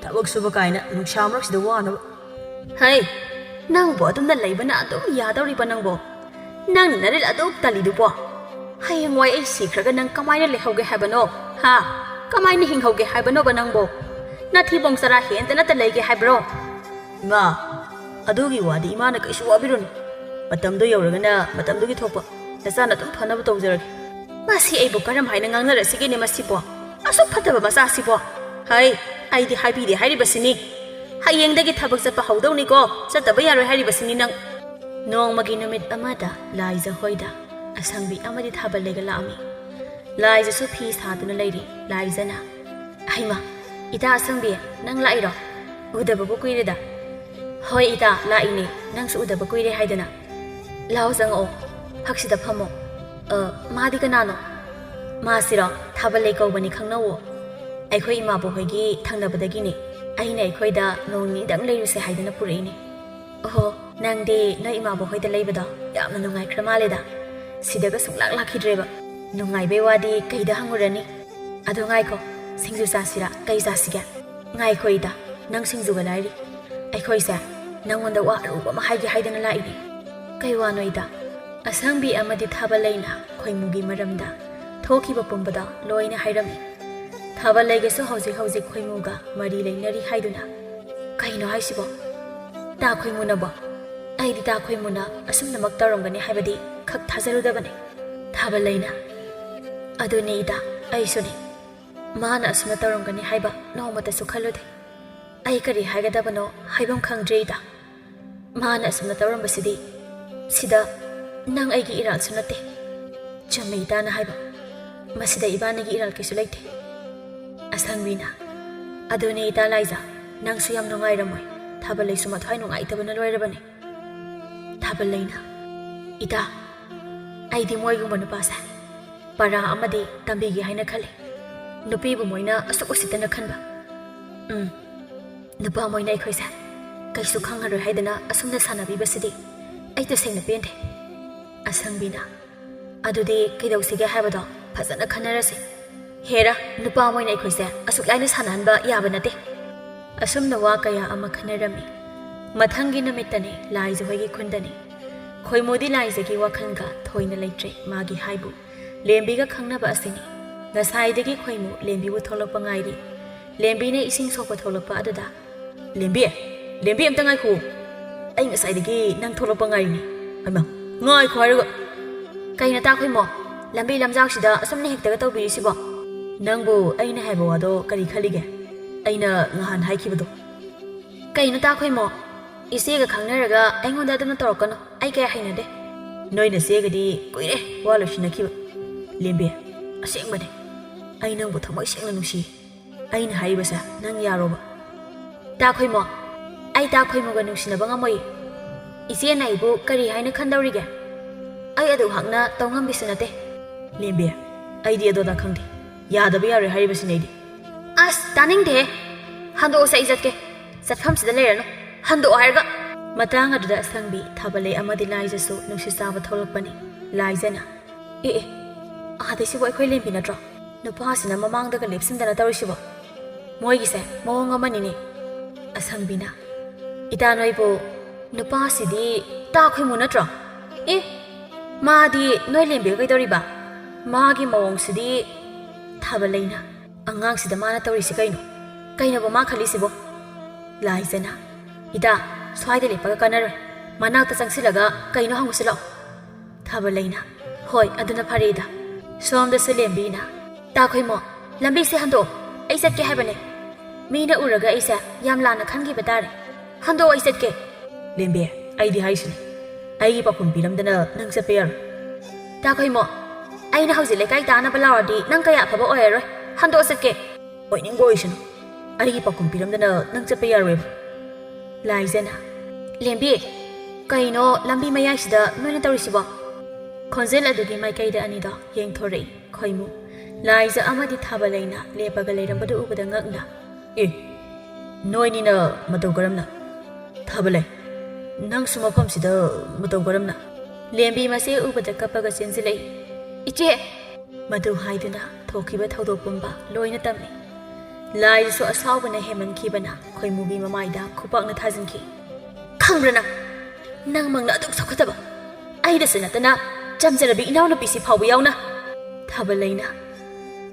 ꯊꯕꯛ ꯁꯨꯕ ꯀꯥꯏꯅ ꯅꯨꯡꯁꯥ ꯃꯔꯛꯁꯤꯗ ꯋꯥꯅꯕ ꯍꯩ ꯅꯪꯕꯨ ꯑꯗꯨꯝꯅ ꯂꯩꯕꯅ ꯑꯗꯨꯝ ꯌꯥꯗꯧꯔꯤꯕ ꯅꯪꯕꯣ ꯅꯪꯅ ꯅꯔꯤꯜ ꯑꯗꯨꯛ ꯇꯜꯂꯤꯗꯨꯕꯣ ꯍꯌꯦꯡꯋꯥꯏ ꯑꯩ ꯁꯤꯈ꯭ꯔꯒ ꯅꯪ ꯀꯃꯥꯏꯅ ꯂꯩꯍꯧꯒꯦ ꯍꯥꯏꯕꯅꯣ ꯍꯥ ꯀꯃꯥꯏꯅ ꯍꯤꯡꯍꯧꯒꯦ ꯍꯥꯏꯕꯅꯣꯕ ꯅꯪꯕꯣ ꯅꯊꯤꯕꯣꯡ ꯆꯔꯥ ꯍꯦꯟꯗꯅꯇ ꯂꯩꯒꯦ ꯍꯥꯏꯕ꯭ꯔꯣ ꯏꯃꯥ ꯑꯗꯨꯒꯤ ꯋꯥꯗꯤ ꯏꯃꯥꯅ ꯀꯩꯁꯨ ꯋꯥꯕꯤꯔꯨꯅꯨ ꯃꯇꯝꯗꯣ ꯌꯧꯔꯒꯅ ꯃꯇꯝꯗꯨꯒꯤ ꯊꯣꯛꯄ ꯅꯆꯥꯅ ꯑꯗꯨꯝ ꯐꯅꯕ ꯇꯧꯖꯔꯒꯦ ꯃꯁꯤ ꯑꯩꯕꯨ ꯀꯔꯝ ꯍꯥꯏꯅ ꯉꯥꯡꯅꯔꯁꯤꯒꯦꯅꯦ ꯃꯁꯤꯕꯣ ꯑꯁꯨꯛ ꯐꯠꯇꯕ ꯃꯆꯥꯁꯤꯕꯣ ꯍꯩ ꯑꯩꯗꯤ ꯍꯥꯏꯕꯤꯗꯦ ꯍꯥꯏꯔꯤꯕꯁꯤꯅꯤ ꯍꯌꯦꯡꯗꯒꯤ ꯊꯕꯛ ꯆꯠꯄ ꯍꯧꯗꯧꯅꯤꯀꯣ ꯆꯠꯇꯕ ꯌꯥꯔꯣꯏ ꯍꯥꯏꯔꯤꯕꯁꯤꯅꯤ ꯅꯪ ꯅꯣꯡꯃꯒꯤ ꯅꯨꯃꯤꯠ ꯑꯃꯗ ꯂꯥꯏꯖ ꯍꯣꯏꯗ ꯑꯁꯪꯕꯤ ꯑꯃꯗꯤ ꯊꯥꯕꯜꯂꯩꯒ ꯂꯥꯛꯑꯝꯃꯤ ꯂꯥꯏꯖꯁꯨ ꯐꯤ ꯁꯥꯗꯨꯅ ꯂꯩꯔꯤ ꯂꯥꯏꯖꯅ ꯍꯩꯃꯥ ꯏꯇꯥ ꯑꯁꯪꯕꯤ ꯅꯪ ꯂꯥꯛꯏꯔꯣ ꯎꯗꯕꯕꯨ ꯀꯨꯏꯔꯦꯗ ꯍꯣꯏ ꯏꯇꯥ ꯂꯥꯛꯏꯅꯦ ꯅꯪꯁꯨ ꯎꯗꯕ ꯀꯨꯏꯔꯦ ꯍꯥꯏꯗꯅ ꯂꯥꯛꯑꯣ ꯆꯪꯉꯛꯑꯣ ꯐꯛꯁꯤꯗ ꯐꯝꯃꯣ ꯃꯥꯗꯤ ꯀꯅꯥꯅꯣ ꯃꯥꯁꯤꯔꯣ ꯊꯥꯕꯜꯂꯩ ꯀꯧꯕꯅꯤ ꯈꯪꯅꯧꯋꯣ ꯑꯩꯈꯣꯏ ꯏꯃꯥꯕꯣꯛꯍꯣꯏꯒꯤ ꯊꯪꯅꯕꯗꯒꯤꯅꯤ ꯑꯩꯅ ꯑꯩꯈꯣꯏꯗ ꯅꯣꯡ ꯅꯤꯗꯪ ꯂꯩꯔꯨꯁꯦ ꯍꯥꯏꯗꯅ ꯄꯨꯔꯛꯏꯅꯤ ꯑꯣꯍꯣ ꯅꯪꯗꯤ ꯅꯣꯏ ꯏꯃꯥꯕꯣꯛꯍꯣꯏꯗ ꯂꯩꯕꯗꯣ ꯌꯥꯝꯅ ꯅꯨꯡꯉꯥꯏꯈ꯭ꯔ ꯃꯥꯜꯂꯦꯗ ꯁꯤꯗꯒ ꯁꯨꯡꯂꯥꯛ ꯂꯥꯛꯈꯤꯗ꯭ꯔꯦꯕ ꯅꯨꯡꯉꯥꯏꯕꯩ ꯋꯥꯗꯤ ꯀꯩꯗ ꯍꯪꯉꯨꯔꯅꯤ ꯑꯗꯣ ꯉꯥꯏꯈꯣ ꯁꯤꯡꯖꯨ ꯆꯥꯁꯤꯔꯥ ꯀꯩ ꯆꯥꯁꯤꯒꯦ ꯉꯥꯏꯈꯣ ꯏꯇꯥ ꯅꯪ ꯁꯤꯡꯖꯨꯒ ꯂꯥꯏꯔꯤ ꯑꯩꯈꯣꯏꯁꯦ ꯅꯪꯉꯣꯟꯗ ꯋꯥ ꯑꯔꯨꯕ ꯑꯃ ꯍꯥꯏꯒꯦ ꯍꯥꯏꯗꯅ ꯂꯥꯛꯏꯅꯤ ꯀꯩ ꯋꯥꯅꯣ ꯏꯇꯥ ꯑꯁꯪꯕꯤ ꯑꯃꯗꯤ ꯊꯥꯕꯜꯂꯩꯅ ꯈꯣꯏꯃꯨꯒꯤ ꯃꯔꯝꯗ ꯊꯣꯛꯈꯤꯕ ꯄꯨꯝꯕꯗꯣ ꯂꯣꯏꯅ ꯍꯥꯏꯔꯝꯃꯤ ꯊꯥꯕꯜꯂꯩꯒꯁꯨ ꯍꯧꯖꯤꯛ ꯈꯣꯏꯃꯨꯒ ꯃꯔꯤ ꯂꯩꯅꯔꯤ ꯍꯥꯏꯗꯨꯅ ꯀꯩꯅꯣ ꯍꯥꯏꯁꯤꯕꯣ ꯇꯥ ꯈꯣꯏꯃꯨꯅꯕꯣ ꯑꯩꯗꯤ ꯇꯥ ꯈꯣꯏꯃꯨꯅ ꯑꯁꯨꯝꯅꯃꯛ ꯇꯧꯔꯝꯒꯅꯤ ꯍꯥꯏꯕꯗꯤ ꯈꯛ ꯊꯥꯖꯔꯨꯗꯕꯅꯤ ꯊꯥꯕꯜꯂꯩꯅ ꯑꯗꯨꯅꯤ ꯏꯇꯥ ꯑꯩꯁꯨꯅꯤ ꯃꯥꯅ ꯑꯁꯨꯝꯅ ꯇꯧꯔꯝꯒꯅꯤ ꯍꯥꯏꯕ ꯅꯣꯡꯃꯇꯁꯨ ꯈꯜꯂꯨꯗꯦ ꯑꯩ ꯀꯔꯤ ꯍꯥꯏꯒꯗꯕꯅꯣ ꯍꯥꯏꯐꯝ ꯈꯪꯗ꯭ꯔꯦ ꯏꯇꯥ ꯃꯥꯅ ꯑꯁꯨꯝꯅ ꯇꯧꯔꯝꯕꯁꯤꯗꯤ ꯁꯤꯗ ꯅꯪ ꯑꯩꯒꯤ ꯏꯔꯥꯜꯁꯨ ꯅꯠꯇꯦ ꯆꯨꯝꯃꯤ ꯏꯇꯥꯅ ꯍꯥꯏꯕ ꯃꯁꯤꯗ ꯏꯕꯥꯅꯤꯒꯤ ꯏꯔꯥꯜ ꯀꯩꯁꯨ ꯂꯩꯇꯦ ꯑꯁꯪꯕꯤꯅ ꯑꯗꯨꯅꯤ ꯏꯇꯥ ꯂꯥꯏꯖꯥ ꯅꯪꯁꯨ ꯌꯥꯝ ꯅꯨꯡꯉꯥꯏꯔꯝꯃꯣꯏ ꯊꯥꯕꯜꯂꯩꯁꯨ ꯃꯊ꯭ꯋꯥꯏ ꯅꯨꯡꯉꯥꯏꯇꯕꯅ ꯂꯣꯏꯔꯕꯅꯤ ꯊꯥꯕꯜꯂꯩꯅ ꯏꯇꯥ ꯑꯩꯗꯤ ꯃꯣꯏꯒꯨꯝꯕ ꯅꯨꯄꯥꯁꯦ ꯄꯔꯥ ꯑꯃꯗꯤ ꯇꯝꯕꯤꯒꯦ ꯍꯥꯏꯅ ꯈꯜꯂꯤ ꯅꯨꯄꯤꯕꯨ ꯃꯣꯏꯅ ꯑꯁꯨꯛ ꯎꯁꯤꯠꯇꯅ ꯈꯟꯕ ꯅꯨꯄꯥ ꯃꯣꯏꯅ ꯑꯩꯈꯣꯏꯁꯦ ꯀꯩꯁꯨ ꯈꯪꯉꯔꯣꯏ ꯍꯥꯏꯗꯅ ꯑꯁꯨꯝꯅ ꯁꯥꯟꯅꯕꯤꯕꯁꯤꯗꯤ ꯑꯩ ꯇꯁꯦꯡꯅ ꯄꯦꯟꯗꯦ ꯑꯁꯪꯕꯤꯅ ꯑꯗꯨꯗꯤ ꯀꯩꯗꯧꯁꯤꯒꯦ ꯍꯥꯏꯕꯗꯣ ꯐꯖꯅ ꯈꯟꯅꯔꯁꯤ ꯍꯦꯔꯥ ꯅꯨꯄꯥ ꯃꯣꯏꯅ ꯑꯩꯈꯣꯏꯁꯦ ꯑꯁꯨꯛ ꯂꯥꯏꯅ ꯁꯥꯟꯅꯍꯟꯕ ꯌꯥꯕ ꯅꯠꯇꯦ ꯑꯁꯨꯝꯅ ꯋꯥ ꯀꯌꯥ ꯑꯃ ꯈꯟꯅꯔꯝꯃꯤ ꯃꯊꯪꯒꯤ ꯅꯨꯃꯤꯠꯇꯅꯤ ꯂꯥꯏꯖꯍꯣꯏꯒꯤ ꯈꯨꯟꯗꯅꯤ ꯈꯣꯏꯃꯨꯗꯤ ꯂꯥꯏꯖꯒꯤ ꯋꯥꯈꯜꯒ ꯊꯣꯏꯅ ꯂꯩꯇ꯭ꯔꯦ ꯃꯥꯒꯤ ꯍꯥꯏꯕꯨ ꯂꯦꯝꯕꯤꯒ ꯈꯪꯅꯕ ꯑꯁꯤꯅꯤ ꯉꯁꯥꯏꯗꯒꯤ ꯈꯣꯏꯃꯨ ꯂꯦꯝꯕꯤꯕꯨ ꯊꯣꯛꯂꯛꯄ ꯉꯥꯏꯔꯤ ꯂꯦꯝꯕꯤꯅ ꯏꯁꯤꯡ ꯁꯣꯛꯄ ꯊꯣꯛꯂꯛꯄ ꯑꯗꯨꯗ ꯂꯦꯝꯕꯤ ꯑꯝꯇ ꯉꯥꯏꯈꯣ ꯑꯩ ꯉꯁꯥꯏꯗꯒꯤ ꯅꯪ ꯊꯣꯛꯂꯛꯄ ꯉꯥꯏꯔꯤꯅꯤ ꯑꯩꯃ ꯉꯥꯏꯈꯣ ꯍꯥꯏꯔꯒ ꯀꯩꯅꯣ ꯇꯥ ꯈꯣꯏꯃꯣ ꯂꯝꯕꯤ ꯂꯝꯖꯥꯎꯁꯤꯗ ꯑꯁꯨꯝꯅ ꯍꯦꯛꯇꯒ ꯇꯧꯕꯤꯔꯤꯁꯤꯕꯣ ꯅꯪꯕꯨ ꯑꯩꯅ ꯍꯥꯏꯕ ꯋꯥꯗꯣ ꯀꯔꯤ ꯈꯜꯂꯤꯒꯦ ꯑꯩꯅ ꯉꯍꯥꯟ ꯍꯥꯏꯈꯤꯕꯗꯣ ꯀꯩꯅꯣ ꯇꯥ ꯈꯣꯏꯃꯣ ꯏꯆꯦꯒ ꯈꯪꯅꯔꯒ ꯑꯩꯉꯣꯟꯗ ꯑꯗꯨꯝꯅ ꯇꯧꯔꯛꯀꯅꯨ ꯑꯩ ꯀꯌꯥ ꯍꯩꯅꯗꯦ ꯅꯣꯏꯅ ꯆꯦꯒꯗꯤ ꯀꯨꯏꯔꯦ ꯋꯥ ꯂꯣꯏꯁꯤꯟꯅꯈꯤꯕ ꯂꯦꯝꯕꯤ ꯑꯁꯦꯡꯕꯅꯦ ꯑꯩ ꯅꯪꯕꯨ ꯊꯃꯣꯏ ꯁꯦꯡꯅ ꯅꯨꯡꯁꯤ ꯑꯩꯅ ꯍꯥꯏꯔꯤꯕꯁꯦ ꯅꯪ ꯌꯥꯔꯣꯕ ꯇꯥ ꯈꯣꯏꯃꯣ ꯑꯩ ꯇꯥ ꯈꯣꯏꯃꯨꯒ ꯅꯨꯡꯁꯤꯅꯕ ꯉꯝꯃꯣꯏ ꯏꯆꯦꯅ ꯑꯩꯕꯨ ꯀꯔꯤ ꯍꯥꯏꯅ ꯈꯟꯗꯧꯔꯤꯒꯦ ꯑꯩ ꯑꯗꯨ ꯍꯛꯅ ꯇꯧꯉꯝꯕꯤꯁꯨ ꯅꯠꯇꯦ ꯂꯦꯝꯕꯤ ꯑꯩꯗꯤ ꯑꯗꯣꯗ ꯈꯪꯗꯦ ꯌꯥꯗꯕ ꯌꯥꯔꯣꯏ ꯍꯥꯏꯔꯤꯕꯁꯤꯅꯦ ꯑꯩꯗꯤ ꯑꯁ ꯇꯥꯅꯤꯡꯗꯦꯍꯦ ꯍꯟꯗꯣꯛꯑꯁꯦ ꯑꯩ ꯆꯠꯀꯦ ꯆꯠꯐꯝꯁꯤꯗ ꯂꯩꯔꯅꯨ ꯍꯟꯗꯣꯛꯑꯣ ꯍꯥꯏꯔꯒ ꯃꯇꯥꯡ ꯑꯗꯨꯗ ꯑꯁꯪꯕꯤ ꯊꯥꯕꯜꯂꯩ ꯑꯃꯗꯤ ꯂꯥꯏꯖꯁꯨ ꯅꯨꯡꯁꯤꯠ ꯆꯥꯕ ꯊꯣꯛꯂꯛꯄꯅꯤ ꯂꯥꯏꯖꯅ ꯑꯦ ꯑꯥꯗꯩꯁꯤꯕꯨ ꯑꯩꯈꯣꯏ ꯂꯦꯝꯕꯤ ꯅꯠꯇ꯭ꯔꯣ ꯅꯨꯄꯥꯁꯤꯅ ꯃꯃꯥꯡꯗꯒ ꯂꯦꯞꯁꯤꯟꯗꯅ ꯇꯧꯔꯤꯁꯤꯕꯣ ꯃꯣꯏꯒꯤꯁꯦ ꯃꯑꯣꯡ ꯑꯃꯅꯤꯅꯦ ꯑꯁꯪꯕꯤꯅ ꯏꯇꯥ ꯅꯣꯏꯕꯨ ꯅꯨꯄꯥꯁꯤꯗꯤ ꯇꯥ ꯈꯣꯏꯃꯨ ꯅꯠꯇ꯭ꯔꯣ ꯑꯦ ꯃꯥꯗꯤ ꯅꯣꯏ ꯂꯦꯝꯕꯤꯒ ꯀꯩꯗꯧꯔꯤꯕ ꯃꯥꯒꯤ ꯃꯑꯣꯡꯁꯤꯗꯤ ꯊꯥꯕꯜꯂꯩꯅ ꯑꯉꯥꯡꯁꯤꯗ ꯃꯥꯅ ꯇꯧꯔꯤꯁꯤ ꯀꯩꯅꯣꯕ ꯃꯥ ꯈꯜꯂꯤꯁꯤꯕꯣ ꯂꯥꯏꯖꯅ ꯏꯇꯥ ꯁ꯭ꯋꯥꯏꯗ ꯂꯦꯞꯄꯒ ꯀꯥꯟꯅꯔꯣꯏ ꯃꯅꯥꯛꯇ ꯆꯪꯁꯤꯜꯂꯒ ꯀꯩꯅꯣ ꯍꯪꯉꯨꯁꯤ ꯂꯥꯛꯑꯣ ꯊꯥꯕꯜꯂꯩꯅ ꯍꯣꯏ ꯑꯗꯨꯅ ꯐꯔꯦ ꯏꯇꯥ ꯁꯣꯝꯗꯁꯨ ꯂꯦꯝꯕꯤꯅ ꯇꯥ ꯈꯣꯏꯃꯣ ꯂꯝꯕꯤꯁꯦ ꯍꯟꯗꯣꯛꯑꯣ ꯑꯩ ꯆꯠꯀꯦ ꯍꯥꯏꯕꯅꯦ ꯃꯤꯅ ꯎꯔꯒ ꯑꯩꯁꯦ ꯌꯥꯝ ꯂꯥꯟꯅ ꯈꯟꯈꯤꯕ ꯇꯥꯔꯦ ꯍꯟꯗꯣꯛꯑꯣ ꯑꯩ ꯆꯠꯀꯦ ꯂꯦꯝꯕꯤ ꯑꯩꯗꯤ ꯍꯥꯏꯁꯤꯅꯤ ꯑꯩꯒꯤ ꯄꯥꯎꯈꯨꯝ ꯄꯤꯔꯝꯗꯅ ꯅꯪ ꯆꯠꯄ ꯌꯥꯔꯣꯏ ꯇꯥ ꯈꯣꯏꯃꯣ ꯑꯩꯅ ꯍꯧꯖꯤꯛ ꯂꯩꯀꯥꯏ ꯇꯥꯅꯕ ꯂꯥꯎꯔꯗꯤ ꯅꯪ ꯀꯌꯥ ꯑꯐꯕ ꯑꯣꯏꯔꯔꯣই ꯍꯟꯗꯣꯛꯑ ꯆꯠꯀꯦ ꯑꯣꯏꯅꯤꯡꯕ ꯑꯣꯏꯁꯅꯨ ꯑꯩꯒꯤ ꯄꯥꯎꯈꯨꯝ ꯄꯤꯔꯝꯗꯅ ꯅꯪ ꯆꯠꯄ ꯌꯥꯔꯣꯏꯕ ꯂꯥꯏꯖꯅ ꯂꯦꯝꯕꯤ ꯀꯩꯅꯣ ꯂꯝꯕꯤ ꯃꯌꯥꯏꯁꯤꯗ ꯅꯣꯏꯅ ꯇꯧꯔꯤꯁꯤꯕꯣ ꯈꯣꯟꯖꯦꯜ ꯑꯗꯨꯒꯤ ꯃꯥꯏꯀꯩꯗ ꯑꯅꯤꯗꯣ ꯌꯦꯡꯊꯣꯔꯛꯏ ꯈꯣꯏꯃꯨ ꯂꯥꯏꯖ ꯑꯃꯗꯤ ꯊꯥꯕꯜꯂꯩꯅ ꯂꯦꯞꯄꯒ ꯂꯩꯔꯝꯕꯗꯨ ꯎꯕꯗ ꯉꯛꯅ ꯅꯣꯏꯅꯤꯅ ꯃꯇꯧ ꯀꯔꯝꯅ ꯊꯥꯕꯜꯂꯩ ꯅꯪꯁꯨ ꯃꯐꯝꯁꯤꯗ ꯃꯇꯧ ꯀꯔꯝꯅ ꯂꯦꯝꯕꯤ ꯃꯁꯦ ꯎꯕꯗ ꯀꯞꯄꯒ ꯆꯦꯟꯁꯤꯜꯂꯛꯏ ꯏꯆꯦ ꯃꯗꯨ ꯍꯥꯏꯗꯨꯅ ꯊꯣꯛꯈꯤꯕ ꯊꯧꯗꯣꯛ ꯄꯨꯝꯕ ꯂꯣꯏꯅ ꯇꯝꯃꯤ ꯂꯥꯏꯖꯁꯨ ꯑꯁꯥꯎꯕꯅ ꯍꯦꯃꯟꯈꯤꯕꯅ ꯈꯣꯏꯃꯨꯒꯤ ꯃꯃꯥꯏꯗ ꯈꯨꯄꯥꯛꯅ ꯊꯥꯖꯤꯟꯈꯤ ꯈꯪꯕ꯭ꯔꯥ ꯅꯪꯃꯛꯅ ꯑꯗꯨꯛ ꯆꯥꯎꯈꯠꯇꯕ ꯑꯩꯗꯁꯨ ꯅꯠꯇꯅ ꯆꯝꯖꯔꯕꯤ ꯏꯅꯥꯎꯅꯨꯄꯤꯁꯤ ꯐꯥꯎꯕ ꯌꯥꯎꯅ ꯊꯥꯕꯜꯂꯩꯅ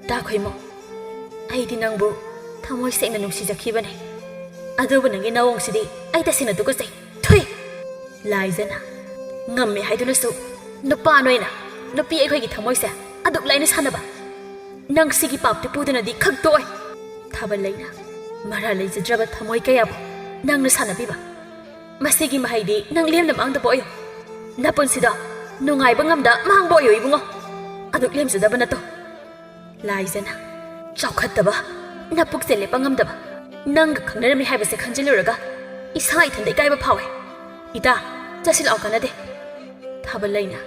ꯇꯥ ꯈꯣꯏꯃꯣ ꯑꯩꯗꯤ ꯅꯪꯕꯨ ꯊꯃꯣꯏ ꯁꯦꯡꯅ ꯅꯨꯡꯁꯤꯖꯈꯤꯕꯅꯦ ꯑꯗꯨꯕꯨ ꯅꯪꯒꯤ ꯅꯑꯣꯡꯁꯤꯗꯤ ꯑꯩ ꯇꯁꯦꯡꯅ ꯇꯨꯀꯠꯆꯩ ꯊꯨꯏ ꯂꯥꯏꯖꯅ ꯉꯝꯃꯦ ꯍꯥꯏꯗꯨꯅꯁꯨ ꯅꯨꯄꯥ ꯅꯣꯏꯅ ꯅꯨꯄꯤ ꯑꯩꯈꯣꯏꯒꯤ ꯊꯃꯣꯏꯁꯦ ꯑꯗꯨꯛ ꯂꯥꯏꯅ ꯁꯥꯟꯅꯕ ꯅꯪ ꯁꯤꯒꯤ ꯄꯥꯞꯇꯤ ꯄꯨꯗꯨꯅꯗꯤ ꯈꯪꯇꯣꯛꯑꯣꯏ ꯊꯥꯕꯜꯂꯩꯅ ꯃꯔꯥ ꯂꯩꯖꯗ꯭ꯔꯕ ꯊꯃꯣꯏ ꯀꯌꯥꯕꯨ ꯅꯪꯅ ꯁꯥꯟꯅꯕꯤꯕ ꯃꯁꯤꯒꯤ ꯃꯍꯩꯗꯤ ꯅꯪ ꯂꯦꯝꯅ ꯃꯥꯡꯗꯕ ꯑꯣꯏꯌꯨ ꯅꯄꯨꯟꯁꯤꯗ ꯅꯨꯡꯉꯥꯏꯕ ꯉꯝꯗ ꯃꯥꯡꯕ ꯑꯣꯏꯌꯨ ꯏꯕꯨꯡꯉꯣ ꯑꯗꯨꯛ ꯂꯦꯝꯖꯗꯕ ꯅꯠꯇꯣ ꯂꯥꯏꯖꯅ ꯆꯥꯎꯈꯠꯇꯕ ꯅꯄꯨꯛꯁꯦ ꯂꯦꯞꯄ ꯉꯝꯗꯕ ꯅꯪꯒ ꯈꯪꯅꯔꯝꯃꯤ ꯍꯥꯏꯕꯁꯦ ꯈꯟꯖꯤꯜꯂꯨꯔꯒ ꯏꯁꯥ ꯏꯊꯟꯗ ꯏꯀꯥꯏꯕ ꯐꯥꯎꯋꯦ ꯏꯇꯥ ꯆꯠꯁꯤꯜꯂꯛꯑꯣ ꯀꯥꯟꯅꯗꯦ ꯊꯥꯕꯜꯂꯩꯅ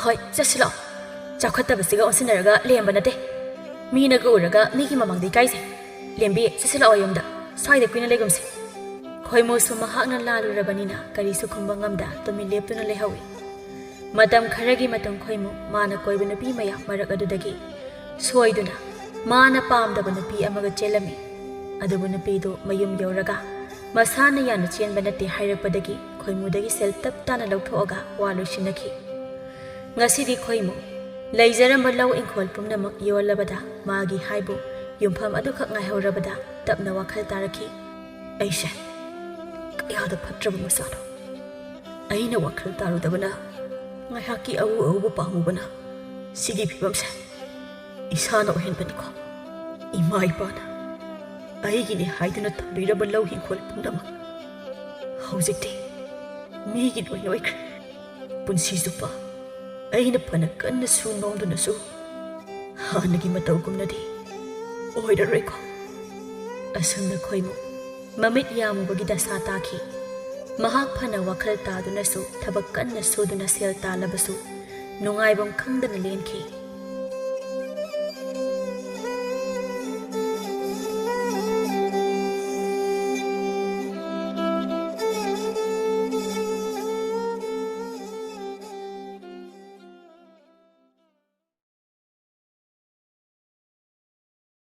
ꯍꯣꯏ ꯆꯠꯁꯤꯜꯂꯛꯑꯣ ꯆꯥꯎꯈꯠꯇꯕꯁꯤꯒ ꯑꯣꯟꯁꯤꯟꯅꯔꯒ ꯂꯦꯝꯕ ꯅꯠꯇꯦ ꯃꯤꯅꯒ ꯎꯔꯒ ꯃꯤꯒꯤ ꯃꯃꯥꯡꯗ ꯏꯀꯥꯏꯁꯦ ꯂꯦꯝꯕꯤ ꯆꯠꯁꯤꯜꯂꯛꯑꯣ ꯌꯨꯝꯗ ꯁ꯭ꯋꯥꯏꯗ ꯀꯨꯏꯅ ꯂꯩꯒꯨꯝꯁꯦ ꯈꯣꯏꯃꯨꯁꯨ ꯃꯍꯥꯛꯅ ꯂꯥꯜꯂꯨꯔꯕꯅꯤꯅ ꯀꯔꯤꯁꯨ ꯈꯨꯝꯕ ꯉꯝꯗ ꯇꯨꯃꯤꯟ ꯂꯦꯞꯇꯨꯅ ꯂꯩꯍꯧꯏ ꯃꯇꯝ ꯈꯔꯒꯤ ꯃꯇꯨꯡ ꯈꯣꯏꯃꯨ ꯃꯥꯅ ꯀꯣꯏꯕ ꯅꯨꯄꯤ ꯃꯌꯥꯝ ꯃꯔꯛ ꯑꯗꯨꯗꯒꯤ ꯁꯣꯏꯗꯨꯅ ꯃꯥꯅ ꯄꯥꯝꯗꯕ ꯅꯨꯄꯤ ꯑꯃꯒ ꯆꯦꯜꯂꯝꯃꯤ ꯑꯗꯨꯕꯨ ꯅꯨꯄꯤꯗꯨ ꯃꯌꯨꯝ ꯌꯧꯔꯒ ꯃꯁꯥꯅ ꯌꯥꯝꯅ ꯆꯦꯟꯕ ꯅꯠꯇꯦ ꯍꯥꯏꯔꯛꯄꯗꯒꯤ ꯈꯣꯏꯃꯨꯗꯒꯤ ꯁꯦꯜ ꯇꯞ ꯇꯥꯅ ꯂꯧꯊꯣꯛꯑꯒ ꯋꯥ ꯂꯣꯏꯁꯤꯟꯅꯈꯤ ꯉꯁꯤꯗꯤ ꯈꯣꯏꯃꯨ ꯂꯩꯖꯔꯝꯕ ꯂꯧ ꯏꯪꯈꯣꯜ ꯄꯨꯝꯅꯃꯛ ꯌꯣꯜꯂꯕꯗ ꯃꯥꯒꯤ ꯍꯥꯏꯕꯨ ꯌꯨꯝꯐꯝ ꯑꯗꯨꯈꯛ ꯉꯥꯏꯍꯧꯔꯕꯗ ꯇꯞꯅ ꯋꯥꯈꯜ ꯇꯥꯔꯛꯈꯤ ꯑꯩꯁꯦ ꯀꯌꯥꯗ ꯐꯠꯇ꯭ꯔꯕ ꯃꯆꯥꯅꯣ ꯑꯩꯅ ꯋꯥꯈꯜ ꯇꯥꯔꯨꯗꯕꯅ ꯉꯥꯏꯍꯥꯛꯀꯤ ꯑꯎ ꯑꯎꯕ ꯄꯥꯝꯃꯨꯕꯅ ꯁꯤꯒꯤ ꯐꯤꯕꯝꯁꯦ ꯏꯁꯥꯅ ꯑꯣꯏꯍꯟꯕꯅꯤꯀꯣ ꯏꯃꯥ ꯏꯄꯥꯅ ꯑꯩꯒꯤꯅꯤ ꯍꯥꯏꯗꯨꯅ ꯊꯝꯕꯤꯔꯕ ꯂꯧ ꯏꯪꯈꯣꯜ ꯄꯨꯝꯅꯃꯛ ꯍꯧꯖꯤꯛꯇꯤ ꯃꯤꯒꯤ ꯂꯣꯏꯅ ꯑꯣꯏꯈ꯭ꯔꯦ ꯄꯨꯟꯁꯤ ꯆꯨꯞꯄ ꯑꯩꯅ ꯐꯅ ꯀꯟꯅ ꯁꯨ ꯅꯣꯝꯗꯨꯅꯁꯨ ꯍꯥꯟꯅꯒꯤ ꯃꯇꯧꯒꯨꯝꯅꯗꯤ ꯑꯣꯏꯔꯔꯣꯏꯀꯣ ꯑꯁꯨꯝꯅ ꯈꯣꯏꯃꯨ ꯃꯃꯤꯠ ꯌꯥꯝꯃꯨꯕꯒꯤ ꯗꯁꯥ ꯇꯥꯈꯤ ꯃꯍꯥꯛ ꯐꯅ ꯋꯥꯈꯜ ꯇꯥꯗꯨꯅꯁꯨ ꯊꯕꯛ ꯀꯟꯅ ꯁꯨꯗꯨꯅ ꯁꯦꯜ ꯇꯥꯜꯂꯕꯁꯨ ꯅꯨꯡꯉꯥꯏꯐꯝ ꯈꯪꯗꯅ ꯂꯦꯟꯈꯤ